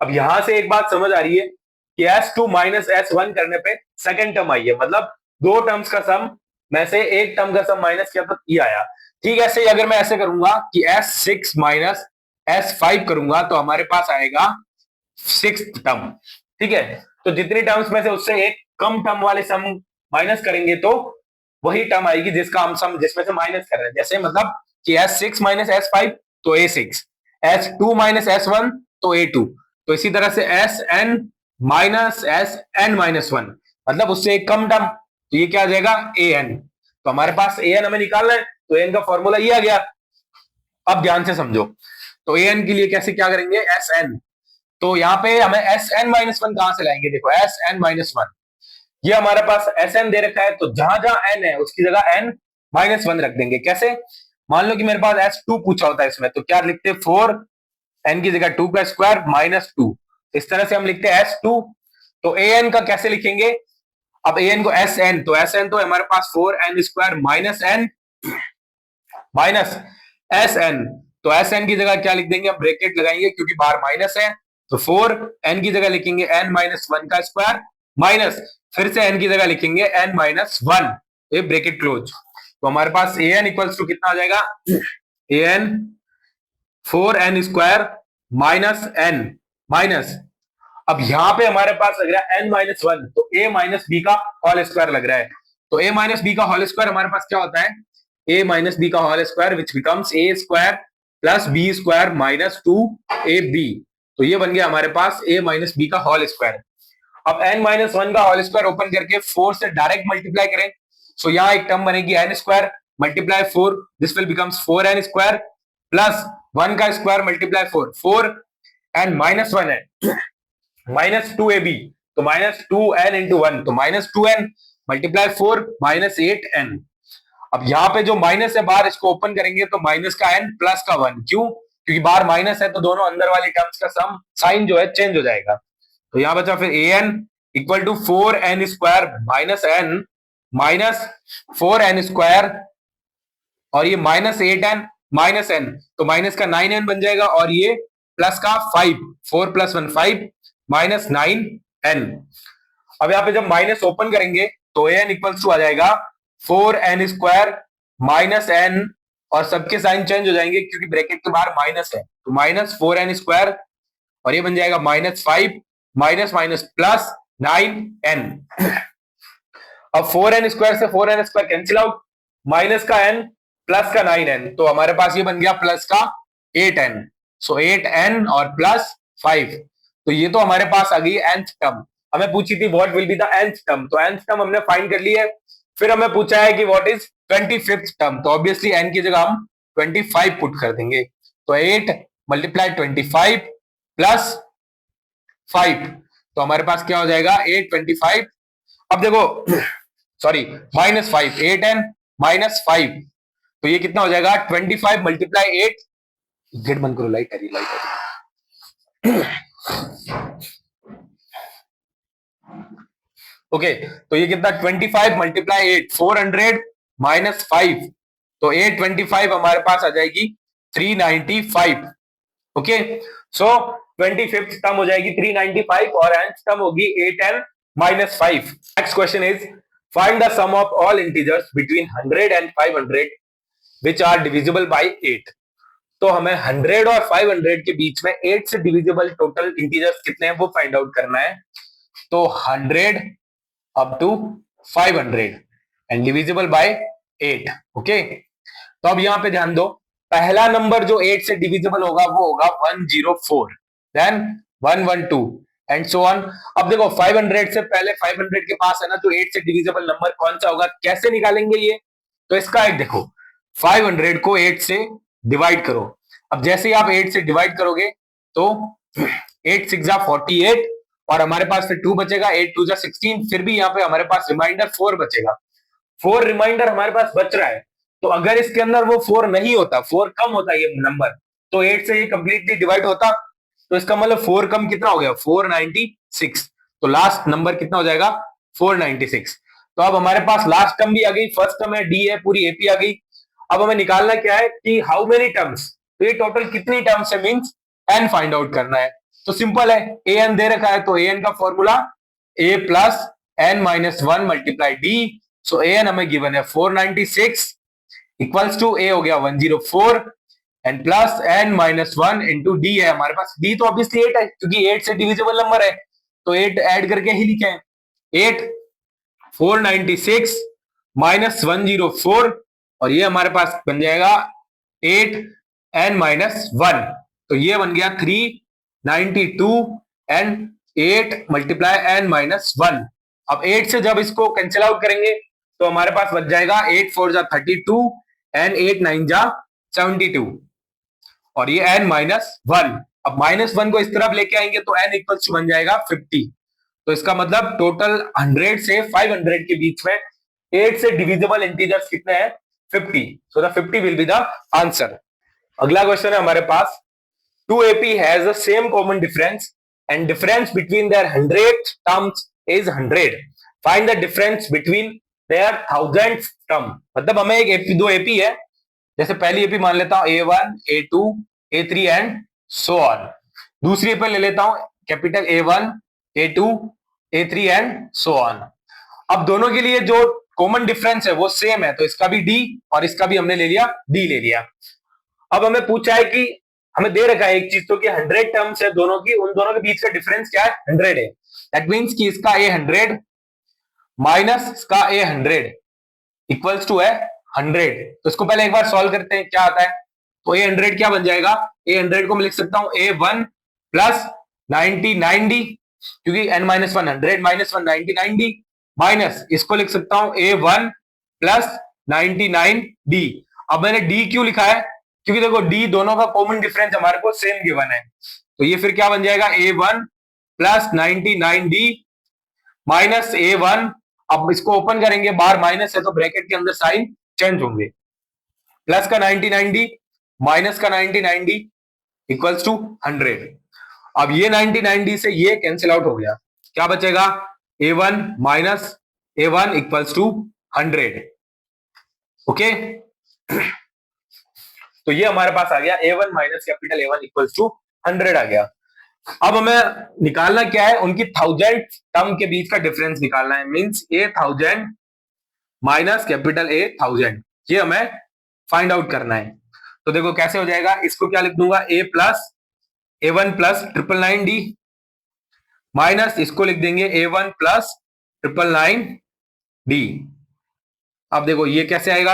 अब यहां से एक बात समझ आ रही है कि S2 माइनस S1 करने पे सेकंड टर्म आई है, मतलब 2 टर्म्स का सम में से एक टर्म का सम माइनस किया तो ये आया। ठीक है, ऐसे ही अगर मैं ऐसे करूंगा कि S6 माइनस S5 करूंगा तो हमारे पास आएगा 6th टर्म, ठीक है। तो जितनी टर्म्स में से उससे एक कम टर्म वाले सम माइनस करेंगे तो वही टर्म आएगी जिसका हम सम जिसमें से माइनस कर रहे हैं। जैसे मतलब कि S6 माइनस S5 तो A6, S2 माइनस S1 तो A2, तो इसी तरह से Sn माइनस Sn माइनस 1 मतलब उससे एक कम टर्म, तो ये क्या आ जाएगा An। तो हमारे पास An हमें निकालना है, तो An का फॉर्मूला ये आ गया। अब ध्यान से समझो, तो An के लिए कैसे क्या करेंगे, Sn, तो यहाँ पे हमें Sn माइनस 1 कहां से लाएंगे, देखो Sn माइनस 1, ये हमारे पास Sn दे रखा है, तो जहां जहां n है उसकी जगह n माइनस 1 रख देंगे। कैसे, मान लो कि मेरे पास S2 पूछा होता है इसमें, तो क्या लिखते हैं 4 n की जगह 2 का स्क्वायर माइनस 2, इस तरह से हम लिखते हैं S2। तो an का कैसे लिखेंगे, अब an को Sn, तो Sn तो हमारे पास 4n square minus n minus Sn, तो Sn की जगह क्या लिख देंगे, हम ब्रैकेट लगाएंगे क्योंकि बाहर माइनस है, तो 4n की जगह लिखेंगे n माइनस 1 का स्क्वायर माइनस फिर से n की जगह लिखेंगे n माइनस 1, ये ब्रैकेट क्लोज। तो हमारे पास an इक्वल्स टू कितना आ जाएगा, an 4n square minus n minus, अब यहां पे हमारे पास लग रहा है n माइनस 1, तो a माइनस बी का होल स्क्वायर लग रहा है, तो a माइनस बी का होल स्क्वायर हमारे पास क्या होता है, a माइनस बी का whole square which becomes a square plus b square minus 2ab, तो ये बन गया हमारे पास a माइनस बी का होल स्क्वायर। अब n माइनस 1 का होल स्क्वायर ओपन करके 4 से डायरेक्ट मल्टीप्लाई करें, सो यहाँ एक टर्म बनेगी n square multiply 4, this will becomes 4n square plus 1 का स्क्वायर मल्टीप्लाई 4, 4n माइनस 1 है माइनस 2ab, तो माइनस 2n इंटू 1, तो minus 2n multiply 4 minus 8n। अब यहाँ पे जो माइनस है बाहर, इसको ओपन करेंगे तो माइनस का n प्लस का 1, क्यों, क्योंकि बाहर माइनस है तो दोनों अंदर वाली टर्म्स का सम साइन जो है चेंज हो जाएगा। तो यहां बचा फिर an equal to 4n square minus n minus 4n square और ये माइनस 8n माइनस n, तो माइनस का 9n बन जाएगा और ये प्लस का 5, 4 प्लस 1 5 माइनस 9n। अब यहाँ पे जब माइनस ओपन करेंगे तो an इक्वल्स टू आ जाएगा 4n स्क्वायर माइनस n और सबके साइन चेंज हो जाएंगे क्योंकि ब्रैकेट के बाहर माइनस है, तो माइनस 4n स्क्वायर और ये बन जाएगा minus 5 minus minus plus 9n। अब 4n स्क्वायर से 4n square cancel out, minus का n प्लस का 9n, तो हमारे पास ये बन गया प्लस का 8n, सो 8n और प्लस 5, तो ये तो हमारे पास आ गई nth टर्म। हमें पूछी थी what will be the nth term, तो nth टर्म हमने फाइंड कर ली है। फिर हमें पूछा है कि व्हाट इज 25th टर्म, तो ऑब्वियसली n की जगह हम 25 पुट कर देंगे, तो 8 मल्टीप्लाई 25 प्लस 5, तो हमारे पास क्या हो जाएगा 825। अब देखो सॉरी माइनस 5, 8n माइनस 5, तो ये कितना हो जाएगा 25 मल्टीप्लाई 8, गेट बंद करो, लाइट आ रही, लाइट आ रही। ओके, तो ये कितना 25 मल्टीप्लाई 8 400 माइनस 5, तो 825 हमारे पास आ जाएगी 395। ओके, सो 25th टर्म हो जाएगी 395 और nth टर्म होगी 8n minus 5। Next question is find the sum of all integers between 100 and 500 which are divisible by 8। तो हमें 100 और 500 के बीच में 8 से डिविजिबल टोटल इंटीजर्स कितने हैं वो फाइंड आउट करना है। तो 100 up to 500 and divisible by 8। Okay, तो अब यहां पे ध्यान दो, पहला नंबर जो 8 से डिविजिबल होगा वो होगा 104, देन 112 एंड सो ऑन। अब देखो 500 से पहले 500 के पास है ना, तो 8 से डिविजिबल नंबर कौन सा होगा, कैसे निकालेंगे ये, तो इसका एक देखो 500 को 8 से डिवाइड करो। अब जैसे ही आप 8 से डिवाइड करोगे तो 8 6 जा 48 और हमारे पास फिर 2 बचेगा, 8 2 जा 16, फिर भी यहाँ पे हमारे पास रिमाइंडर 4 बचेगा, 4 रिमाइंडर हमारे पास बच रहा है। तो अगर इसके अंदर वो 4 नहीं होता, 4 कम होता ये नंबर, तो 8 से ये कंप्लीटली डिवाइड होता, तो इसका मतलब 4 कम कितना हो गया 496, तो लास्ट नंबर कितना हो जाएगा 496। तो अब हमारे पास लास्ट टर्म भी आ गई, फर्स्ट टर्म है डी है, पूरी एपी आ गई। अब हमें निकालना क्या है कि हाउ मेनी टर्म्स, तो ये टोटल कितनी टर्म्स है मींस n फाइंड आउट करना है। तो सिंपल है, an दे रखा है तो an का formula a plus n minus 1 multiply D, so an हमें गिवन है 496 इक्वल्स टू a हो गया 104 and plus n minus 1 into D है हमारे पास, d तो ऑब्वियसली 8 है क्योंकि 8 से डिविजिबल नंबर है, तो 8 ऐड करके ही लिखे हैं, 8 496 माइनस 104 और ये हमारे पास बन जाएगा 8n-1, तो ये बन गया 392 एंड 8 मल्टीप्लाई n-1। अब 8 से जब इसको कैंसिल आउट करेंगे तो हमारे पास बच जाएगा 8 4 जा 32 एंड 8 9 जा 72 और ये n-1। अब -1 को इस तरफ लेके आएंगे तो n इक्वल्स बन जाएगा 50। तो इसका मतलब टोटल 100 से 500 के बीच में 8 से डिविजिबल इंटीजर्स कितने हैं? 50। So the 50 will be the answer. अगला क्वेश्चन है हमारे पास, 2 AP has the same common difference and difference between their 100th terms is 100. Find the difference between their 1000th term। मतलब हमें एक AP, 2 AP है, जैसे पहली AP मान लेता हूं A1, A2, A3 and so on. दूसरी AP ले लेता हूं capital A1, A2, A3 and so on. अब दोनों के लिए जो कॉमन डिफरेंस है वो सेम है, तो इसका भी D और इसका भी हमने ले लिया D ले लिया। अब हमें पूछा है कि हमें दे रखा है एक चीज तो कि 100 टर्म्स है दोनों की, उन दोनों के बीच का डिफरेंस क्या है? 100 है। दैट मींस कि इसका A 100 माइनस इसका A 100 इक्वल्स टू है 100। तो इसको पहले एक बार सॉल्व करते हैं क्या आता है। तो A 100 क्या बन जाएगा? A 100 को मैं लिख सकता हूं A1 प्लस 99D, क्योंकि n-1 100 माइनस 1 99D, माइनस इसको लिख सकता हूं A1 प्लस 99D। अब मैंने D क्यों लिखा है? क्योंकि देखो D दोनों का कॉमन डिफरेंस हमारे को सेम गिवन है, तो ये फिर क्या बन जाएगा? A1 plus 99D minus A1। अब इसको ओपन करेंगे, बाहर माइनस है तो ब्रैकेट के अंदर साइन चेंज होंगे। प्लस का 99D माइनस का 99D इक्वल्स टू 100। अब ये 99D से ये कैंसिल आउट हो गया, क्या बचेगा? A1 minus A1 equals to 100। Okay, तो ये हमारे पास आ गया A1 minus capital A1 equals to 100 आ गया। अब हमें निकालना क्या है? उनकी 1000 टर्म के बीच का डिफरेंस निकालना है। Means A1000 minus capital A1000, ये हमें फाइंड आउट करना है। तो देखो कैसे हो जाएगा, इसको क्या लिख दूंगा? A plus A1 plus 999D minus इसको लिख देंगे A1 प्लस 999D। अब देखो ये कैसे आएगा?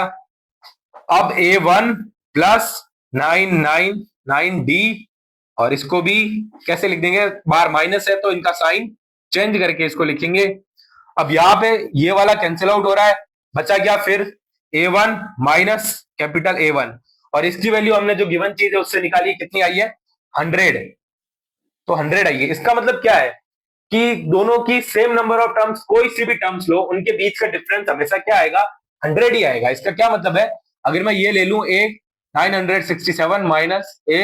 अब A1 प्लस 999D और इसको भी कैसे लिख देंगे? बाहर माइनस है तो इनका साइन चेंज करके इसको लिखेंगे। अब यहां पे ये वाला कैंसिल आउट हो रहा है, बचा क्या फिर? A1 माइनस कैपिटल A1 और इसकी वैल्यू हमने जो गिवन चीज है उससे निकाली, कितनी आई है? 100। तो 100 आई है। इसका मतलब क्या है कि दोनों की सेम नंबर ऑफ टर्म्स, कोई सी भी टर्म्स लो, उनके बीच का डिफरेंस हमेशा क्या आएगा? 100 ही आएगा। इसका क्या मतलब है? अगर मैं ये ले लूं A 967 माइनस A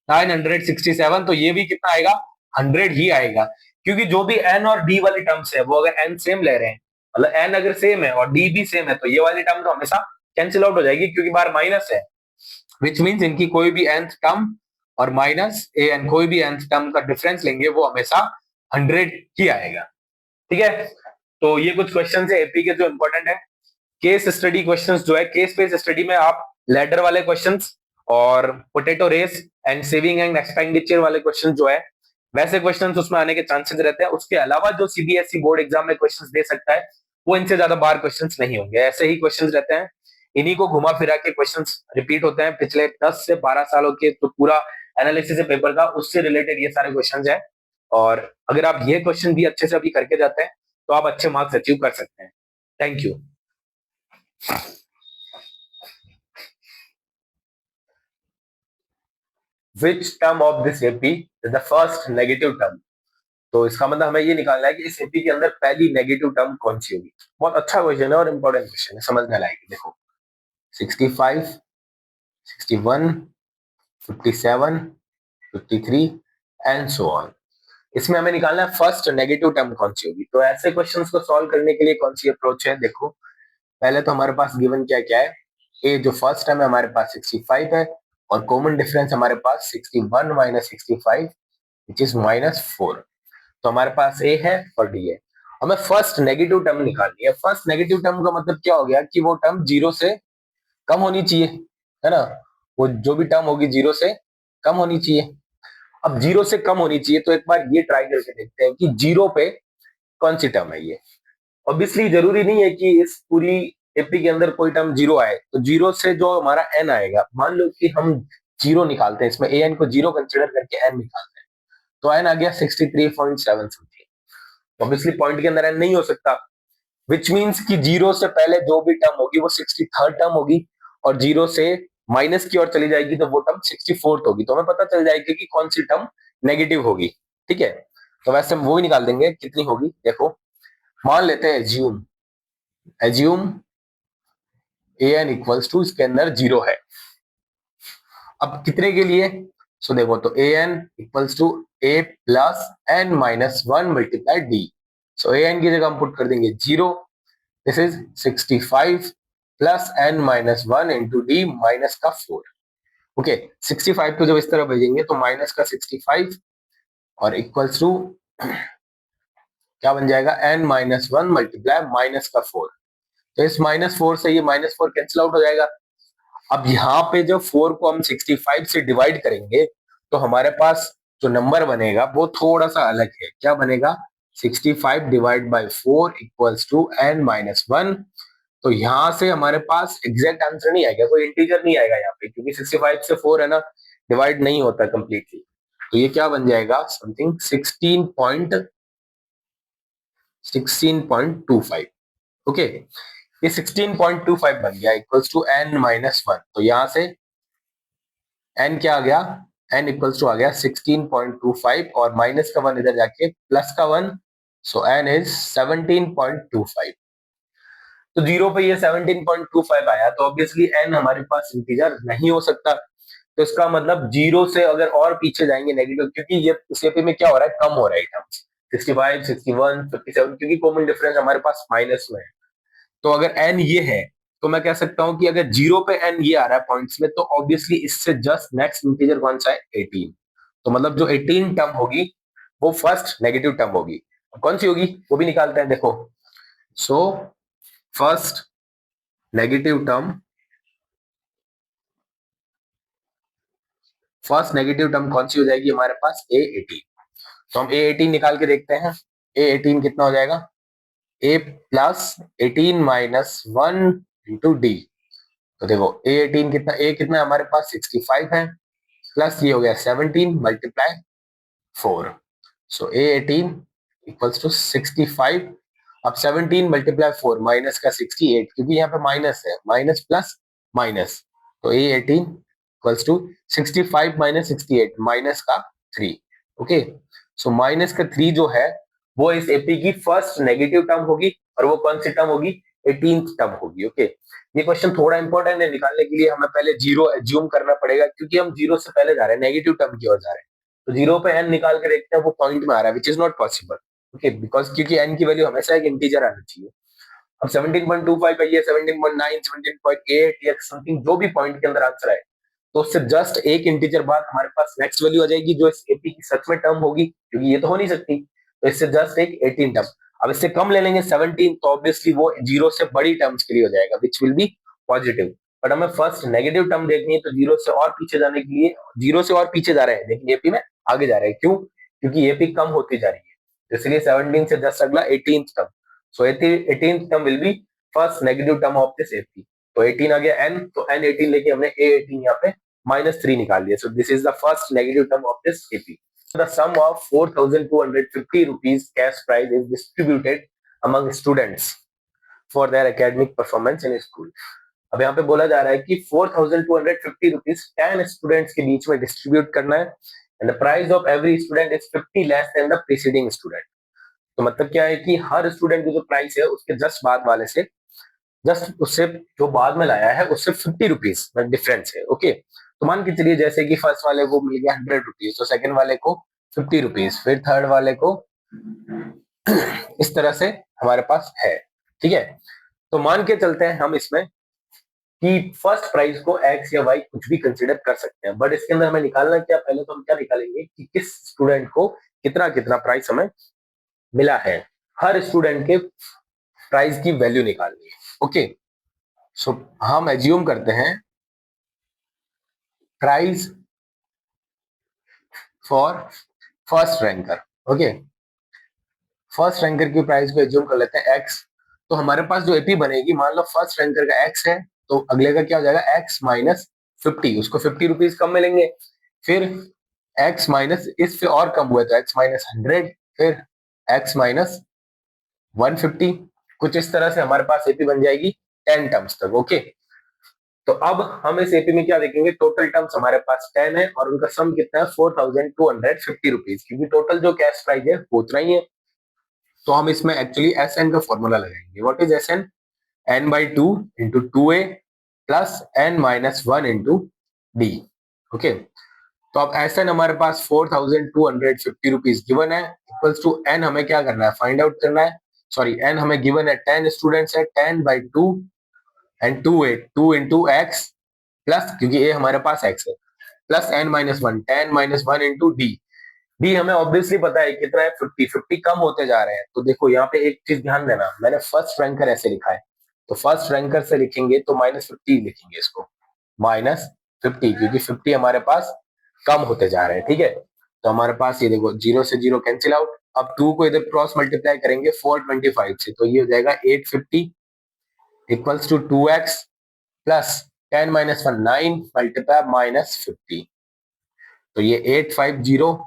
967, तो ये भी कितना आएगा? 100 ही आएगा, क्योंकि जो भी n और d वाली टर्म्स है वो अगर n सेम ले रहे हैं, मतलब n अगर सेम है और d भी सेम है, तो ये वाली टर्म तो हमेशा कैंसिल आउट हो जाएगी क्योंकि बाहर माइनस है। विच मीन्स इनकी कोई भी nth टर्म और माइनस an कोई भी nth टर्म का डिफरेंस लेंगे वो हमेशा 100 ही आएगा। ठीक है, तो ये कुछ क्वेश्चन है एपी के जो इंपॉर्टेंट है। केस स्टडी क्वेश्चंस जो है, केस बेस्ड स्टडी में आप लैडर वाले क्वेश्चंस और potato race and saving and expenditure वाले क्वेश्चन जो है, वैसे क्वेश्चंस उसमें आने के चांसेस रहते हैं। उसके अलावा जो सीबीएसई बोर्ड एग्जाम में क्वेश्चंस दे सकता है वो इनसे ज्यादा बार क्वेश्चंस नहीं होंगे, ऐसे ही क्वेश्चंस रहते हैं। इन्हीं को घुमा फिरा के क्वेश्चंस रिपीट होते हैं पिछले 10 से 12 सालों के, तो पूरा एनालिसिस है पेपर का, उससे रिलेटेड ये सारे क्वेश्चंस हैं। और अगर आप ये क्वेश्चन भी अच्छे से अभी करके जाते हैं तो आप अच्छे मार्क्स अचीव कर सकते हैं। Thank you. Which term of this AP is the first negative term? तो इसका मतलब हमें ये निकालना है कि इस एपी के अंदर पहली नेगेटिव टर्म कौन सी होगी। बहुत अच्छा क्वेश्चन है और इंपॉर्टेंट क्वेश्चन है, समझने लायक। देखो 65, 61, 57, 53 एंड सो ऑन। इसमें हमें निकालना है फर्स्ट नेगेटिव टर्म कौन सी होगी। तो ऐसे क्वेश्चंस को सॉल्व करने के लिए कौन सी अप्रोच है? देखो पहले तो हमारे पास गिवन क्या क्या है। ए जो फर्स्ट टर्म है हमारे पास 65 है और कॉमन डिफरेंस हमारे पास 61 माइनस 65 विच इज -4। तो हमारे पास ए है और डी है। हमें फर्स्ट नेगेटिव टर्म निकालनी है। फर्स्ट नेगेटिव टर्म का मतलब क्या हो गया कि वो टर्म 0 से कम होनी चाहिए, है ना? वो जो भी टर्म होगी 0 से कम होनी चाहिए। अब 0 से कम होनी चाहिए, तो एक बार ये ट्राई करके देखते हैं कि 0 पे कौन सी टर्म है ये। ऑब्वियसली जरूरी नहीं है कि इस पूरी एपी के अंदर कोई टर्म जीरो आए तो जीरो से जो हमारा एन आएगा, मान लो कि हम जीरो निकालते हैं, इसमें ए एन को जीरो कंसिडर करके एन निकालते हैं, तो एन आ गया 63.7 समथिंग। ऑब्वियसली पॉइंट के अंदर एन नहीं हो सकता, विच मीन्स कि जीरो से पहले जो भी टर्म होगी वो 63rd टर्म होगी, और जीरो से माइनस की ओर चली जाएगी तो वो टर्म 64th होगी। तो हमें पता चल जाएगी कि कौन सी टर्म नेगेटिव होगी। ठीक है, तो वैसे हम वो ही निकाल देंगे कितनी होगी। देखो, मान लेते हैं assume assume a N equals to, इसके अंदर जीरो है। अब कितने के लिए, सो देखो, तो A N equals to A plus N minus one multiply D. So A N की जगह हम पुट कर देंगे zero, this is 65 plus N minus one into D minus का 4। ओके, 65 को जब इस तरह भेजेंगे तो माइनस का 65 और इक्वल्स टू क्या बन जाएगा, n minus one multiply minus का 4। तो इस माइनस 4 से ये माइनस 4 कैंसिल आउट हो जाएगा। अब यहाँ पे जब 4 को हम 65 से डिवाइड करेंगे तो हमारे पास जो नंबर बनेगा वो थोड़ा सा अलग है। क्या बनेगा, 65 divide by 4 equals to n minus one. तो यहां से हमारे पास एग्जैक्ट आंसर नहीं आएगा, कोई इंटीजर नहीं आएगा यहाँ पे, क्योंकि 65 से 4 है ना, डिवाइड नहीं होता कंप्लीटली। तो ये क्या बन जाएगा, समथिंग 16.25। ओके, ये 16.25 बन गया equals to n minus one. तो यहां से एन क्या आ गया, एन इक्वल्स टू आ गया 16.25 और माइनस का वन इधर जाके प्लस का वन, सो एन इज 17.25। तो जीरो पे ये 17.25 आया, तो ऑब्वियसली एन हमारे पास इंटीजर नहीं हो सकता। तो इसका मतलब जीरो से अगर और पीछे जाएंगे नेगेटिव, क्योंकि ये सीपी में क्या हो रहा है, कम हो रहा है टर्म्स, 65, 61, 57, क्योंकि कॉमन डिफरेंस हमारे पास माइनस में है। तो अगर एन ये है तो मैं कह सकता हूं कि अगर जीरो पे एन ये आ रहा है पॉइंट्स में, तो ऑब्वियसली इससे जस्ट नेक्स्ट इंटीजर कौन सा है, 18। तो मतलब जो 18 टर्म होगी वो फर्स्ट नेगेटिव टर्म होगी। कौन सी होगी वो भी निकालते हैं, देखो। So first negative term, first negative term कौन सी हो जाएगी हमारे पास, A18। तो हम A18 निकाल के देखते हैं। A18 कितना हो जाएगा, A plus 18 minus one into D. तो देखो A18 कितना, A कितना है हमारे पास 65 है, प्लस ये हो गया 17 multiply 4। So A18 equals to 65। अब 17 मल्टीप्लाई 4 माइनस का 68, क्योंकि यहाँ पे माइनस है, माइनस प्लस माइनस, तो A18 equals to 65 minus 68 minus का 3। ओके, सो माइनस का 3 जो है वो इस एपी की फर्स्ट नेगेटिव टर्म होगी, और वो कौन सी टर्म होगी, 18th टर्म होगी। ओके, ये क्वेश्चन थोड़ा इंपॉर्टेंट है, निकालने के लिए हमें पहले जीरो एज्यूम करना पड़ेगा, क्योंकि हम जीरो से पहले जा रहे हैं, नेगेटिव टर्म की ओर जा रहे हैं। तो जीरो पे एन निकाल के देखते हैं वो पॉइंट में आ रहा है, which is not possible. Okay, because क्योंकि एन की वैल्यू हमेशा एक इंटीजर आना चाहिए। अब 17.25 है, ये 17.9, 17.8 या समथिंग जो भी पॉइंट के अंदर आंसर आए, तो उससे जस्ट एक इंटीजर बाद हमारे पास नेक्स्ट वैल्यू आ जाएगी जो इस एपी की सच में टर्म होगी, क्योंकि ये तो हो नहीं सकती। तो इससे जस्ट एक 18 टर्म। अब इससे कम ले लेंगे 17, तो ऑब्वियसली वो जीरो से बड़ी टर्म्स के लिए हो जाएगा, which will be positive. But हमें फर्स्ट नेगेटिव टर्म देखनी है, तो जीरो से और पीछे जाने के लिए, जीरो से और पीछे जा रहे हैं लेकिन एपी में आगे जा रहे हैं। क्यों, क्योंकि एपी कम होती जा रही है, इसलिए 17 से जस्ट अगला 18th term. So 18th term will be first negative term of this AP. तो 18 आ गया एन, तो एन 18 लेके हमने A18 यहाँ पे -3 निकाल दिया। सो this is the first negative term of this AP. The sum of 4,250 rupees cash prize is distributed among students for their academic performance in school. अब यहाँ पे बोला जा रहा है कि 4,250 रुपीज 10 स्टूडेंट्स के बीच में डिस्ट्रीब्यूट करना है, and the price of every student is 50 less than the preceding student. तो मतलब क्या है कि हर स्टूडेंट की जो प्राइस है उसके जस्ट बाद वाले से, जस्ट उससे जो बाद में लाया है उससे 50 रुपीज डिफरेंस है। ओके, तो मान के चलिए जैसे कि फर्स्ट वाले को मिल गया 100 रुपीज, तो सेकंड वाले को 50 रुपीज, फिर थर्ड वाले को इस तरह से हमारे पास है। ठीक है, तो मान के चलते हैं हम इसमें कि फर्स्ट प्राइस को एक्स या वाई कुछ भी कंसीडर कर सकते हैं, बट इसके अंदर हमें निकालना क्या, पहले तो हम क्या निकालेंगे कि किस स्टूडेंट को कितना कितना प्राइस हमें मिला है। हर स्टूडेंट के प्राइस की वैल्यू निकालनी है। ओके, सो हम एज्यूम करते हैं price for first ranker. Okay, first ranker की प्राइस को एज्यूम कर लेते हैं एक्स। तो हमारे पास जो एपी बनेगी, मान लो फर्स्ट रैंकर का एक्स है, तो अगले का क्या हो जाएगा, एक्स माइनस 50, उसको 50 रुपीज कम मिलेंगे। फिर एक्स माइनस इससे और कम हुआ तो एक्स माइनस 100, फिर एक्स माइनस 150। कुछ इस तरह से हमारे पास एपी बन जाएगी 10 टर्म्स तक। ओके, तो अब हम इस एपी में क्या देखेंगे, टोटल टर्म्स हमारे पास 10 है और उनका सम कितना है, 4250 रुपीज, क्योंकि टोटल जो कैश प्राइस है वो उतना ही है। तो हम इसमें एक्चुअली एस एन का फॉर्मूला लगाएंगे। What is S n? N by two into two A plus N minus one into d. Okay, तो अब एस एन हमारे पास 4250 रुपीज गिवन है, इक्वल्स टू एन हमें क्या करना है, फाइंड आउट करना है। सॉरी, एन हमें गिवन है 10 स्टूडेंट्स है, 10 by two and two a, two into x plus, क्योंकि ए हमारे पास एक्स है, plus N minus one, 10 minus one into D. D हमें ऑब्वियसली पता है कितना है, 50, 50 कम होते जा रहे हैं। तो देखो यहाँ पे एक चीज ध्यान देना, मैंने फर्स्ट रैंकर ऐसे लिखा है, तो फर्स्ट रैंकर से लिखेंगे तो -50 लिखेंगे इसको, -50, क्योंकि 50 हमारे पास कम होते जा रहे हैं। ठीक है, तो हमारे पास ये देखो, जीरो से जीरो कैंसिल आउट। अब 2 को इधर क्रॉस मल्टीप्लाई करेंगे 425 से, तो ये हो जाएगा 850 equals to 2x plus 10 minus one 9 multiply -50, तो ये 850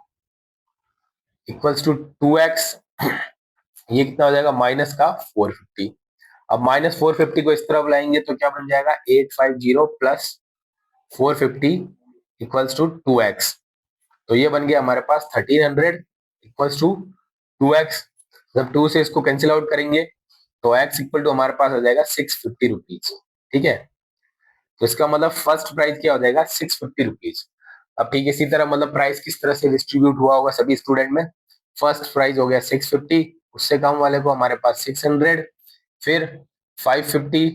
इक्वल्स टू 2x, ये कितना हो जाएगा, माइनस का 450। अब माइनस 450 को इस तरफ लाएंगे तो क्या बन जाएगा, 850 प्लस 450 इक्वल्स टू 2x, तो ये बन गया हमारे पास 1300 इक्वल्स टू 2x। जब 2 से इसको कैंसिल आउट करेंगे तो x इक्वल टू हमारे पास हो जाएगा 650 रुपीज। ठीक है, तो इसका मतलब फर्स्ट प्राइस क्या हो जाएगा, 650 रुपीज। अब ठीक इसी तरह मतलब प्राइस किस तरह से डिस्ट्रीब्यूट हुआ होगा सभी स्टूडेंट में, फर्स्ट प्राइस हो गया 650, उससे कम वाले को हमारे पास 600, फिर 550,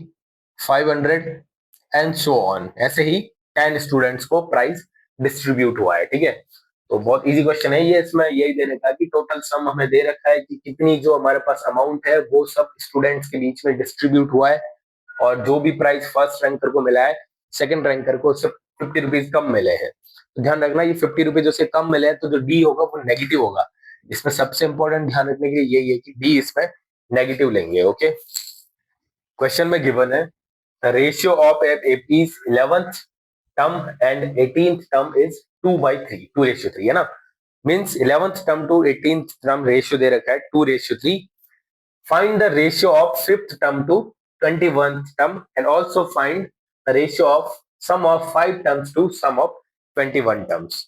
500 एंड सो ऑन, ऐसे ही 10 स्टूडेंट्स को प्राइस डिस्ट्रीब्यूट हुआ है। ठीक है, तो बहुत इजी क्वेश्चन है ये, इसमें यही दे रखा है कि टोटल सम हमें दे रखा है कि कितनी जो हमारे पास अमाउंट है वो सब स्टूडेंट्स के बीच में डिस्ट्रीब्यूट हुआ है, और जो भी प्राइस फर्स्ट रैंकर को मिला है सेकंड रैंकर को उससे 50 रुपीज कम मिले हैं। तो ध्यान रखना, ये 50 रुपीज उससे कम मिले हैं तो जो डी होगा वो नेगेटिव होगा। इसमें सबसे इंपॉर्टेंट ध्यान रखने के लिए यही है कि डी इसमें नेगेटिव लेंगे। ओके, क्वेश्चन में गिवन है the ratio of APs 11th term and 18th term is 2/3, 2:3 है ना, means 11th term to 18th term ratio दे रखा है 2:3। Find the ratio of fifth term to 21th term and also find the ratio of sum of 5 terms to sum of 21 terms।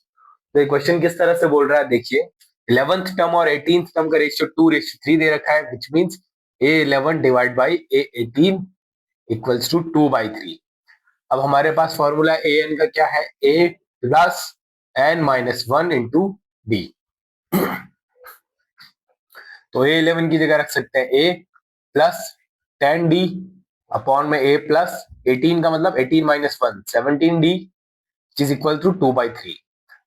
तो ये question किस तरह से बोल रहा है, देखिए 11th टर्म और 18th टर्म का रेशियो 2:3 दे रखा है, which means A11 divide by A18 equals to 2/3। अब हमारे पास फॉर्मूला an का क्या है, a plus n minus one into D. तो A11 की जगह रख सकते हैं a प्लस 10d अपॉन में a प्लस 18 का मतलब 18 minus one 17d is equal to 2/3।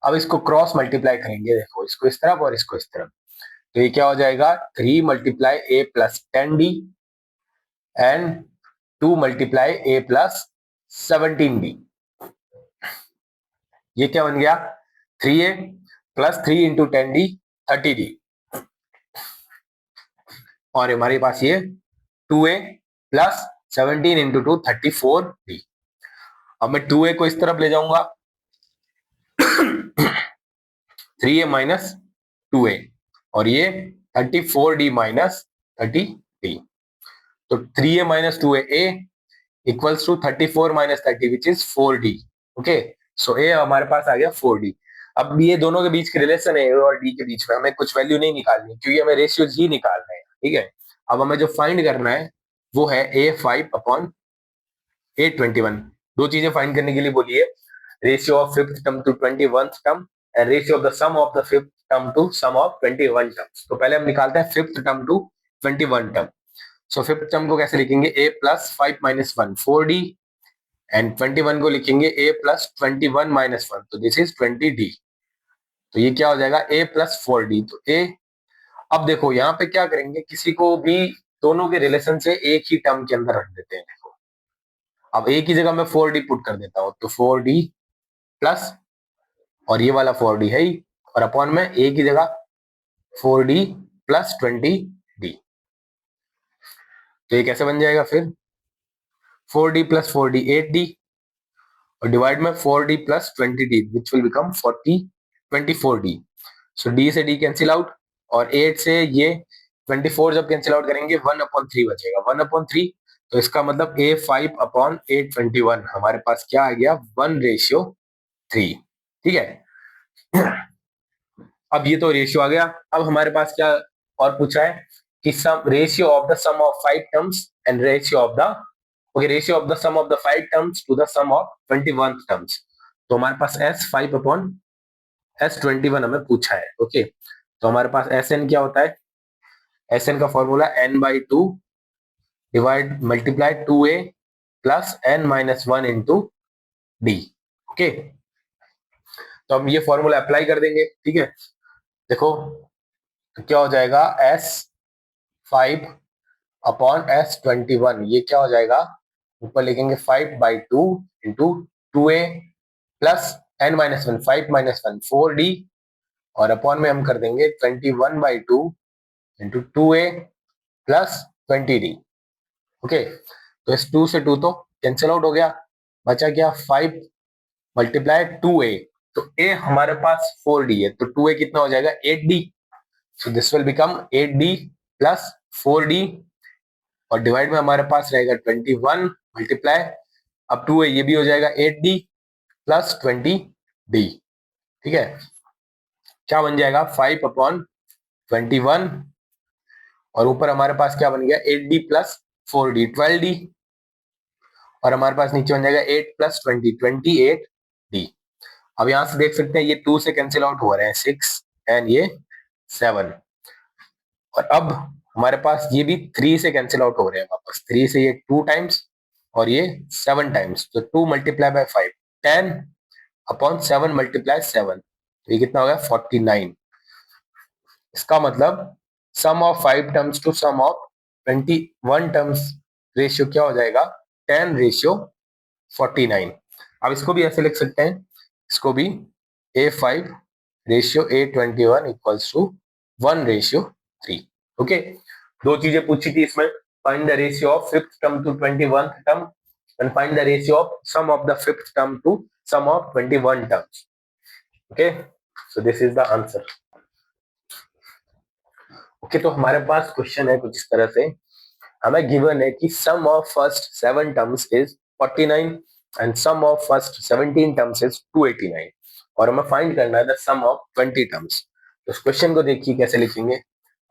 अब इसको क्रॉस मल्टीप्लाई करेंगे, देखो इसको इस तरफ और इसको इस तरफ, तो ये क्या हो जाएगा, 3 multiply a plus 10d and 2 multiply a plus 17d। ये क्या बन गया, 3a plus 3 into 10d 30d, और हमारे पास ये 2a प्लस 17 इंटू 2 34d। अब मैं 2a को इस तरफ ले जाऊंगा 3a माइनस 2a, और ये 34d माइनस 30d, तो 3a minus 2a equals to 34 minus 30 which is 4d। Okay, so a हमारे पास आ गया 4d। अब ये दोनों के बीच के रिलेशन है a और d के बीच में, हमें कुछ वैल्यू नहीं निकालनी क्योंकि हमें रेशियोज ही निकालना है। ठीक है, अब हमें जो फाइंड करना है वो है A5 अपॉन A21। दो चीजें फाइंड करने के लिए बोलिए, ratio of fifth term to 21th term and ratio of the sum of the fifth term to sum of 21 terms. तो पहले हम निकालते हैं fifth term to 21 term. So fifth term को कैसे लिखेंगे, a plus 5 minus 1 4d and 21 को लिखेंगे a प्लस 21 माइनस 1, तो दिस इज 20d। तो ये क्या हो जाएगा, a प्लस 4d, तो a। अब देखो यहाँ पे क्या करेंगे, किसी को भी दोनों के रिलेशन से एक ही टर्म के अंदर रख देते हैं। देखो अब a की जगह मैं 4d पुट कर देता हूँ, तो 4d प्लस, और ये वाला 4d है ही, और अपॉन में a की जगह 4d प्लस 20d। तो ये कैसे बन जाएगा फिर 4d प्लस 4d 8d और डिवाइड में 4d plus 20d which will become 24d। So d से d कैंसिल आउट और 8 से ये 24 जब कैंसिल आउट करेंगे 1/3 बचेगा 1/3। तो इसका मतलब A5/821 हमारे पास क्या आ गया 1:3। ठीक है। अब ये तो रेशियो आ गया। अब हमारे पास क्या और पूछा है कि sum ratio of the sum of 5 terms and ratio of the ratio of the sum of the 5 terms to the sum of 21 terms. तो हमारे पास S5/S21 हमें पूछा है। ओके, तो हमारे पास Sn क्या होता है, Sn का formula n/2 divide multiply 2a plus n-1 into d. Okay, तो हम ये फॉर्मूला अप्लाई कर देंगे। ठीक है, देखो तो क्या हो जाएगा S5/S21 ये क्या हो जाएगा, ऊपर लिखेंगे 5/2 into 2a plus n-1 5-1 4d और अपॉन में हम कर देंगे 21/2 into 2a plus 20d। Okay, तो इस 2 से 2 तो कैंसिल आउट हो गया, बचा क्या 5 मल्टीप्लाई 2a। तो a हमारे पास 4d है तो 2a कितना हो जाएगा 8d। So this will become 8d plus 4d और डिवाइड में हमारे पास रहेगा 21 मल्टीप्लाई अब 2a ये भी हो जाएगा 8d प्लस 20d। ठीक है, क्या बन जाएगा 5/21 और ऊपर हमारे पास क्या बन गया 8d प्लस 4d 12d और हमारे पास नीचे बन जाएगा 8 प्लस 20 28d। अब यहां से देख सकते हैं ये 2 से कैंसिल आउट हो रहे हैं 6 एंड ये 7 और अब हमारे पास ये भी 3 से कैंसिल आउट हो रहे हैं वापस 3 से ये 2 टाइम्स और ये 7 टाइम्स तो 2 मल्टीप्लाई बाय 5 10/7 मल्टीप्लाई 7 तो ये कितना हो गया 49। इसका मतलब sum of 5 terms to sum of 21 terms ratio क्या हो जाएगा 10:49। अब इसको भी ऐसे लिख सकते हैं, इसको भी A5:A21 इक्वल्स टू 1:3। ओके, दो चीजें पूछी थी इसमें, find the ratio of fifth term to 21th term and find the ratio of sum of the fifth term to sum of 21 terms. Okay, so this is the answer. Okay, तो हमारे पास question है कुछ इस तरह से, हमें given है कि sum of first 7 terms is 49 and sum of first 17 terms is 289 और हमें फाइंड करना है द सम ऑफ 20 टर्म्स। तो इस क्वेश्चन को देखिए कैसे लिखेंगे।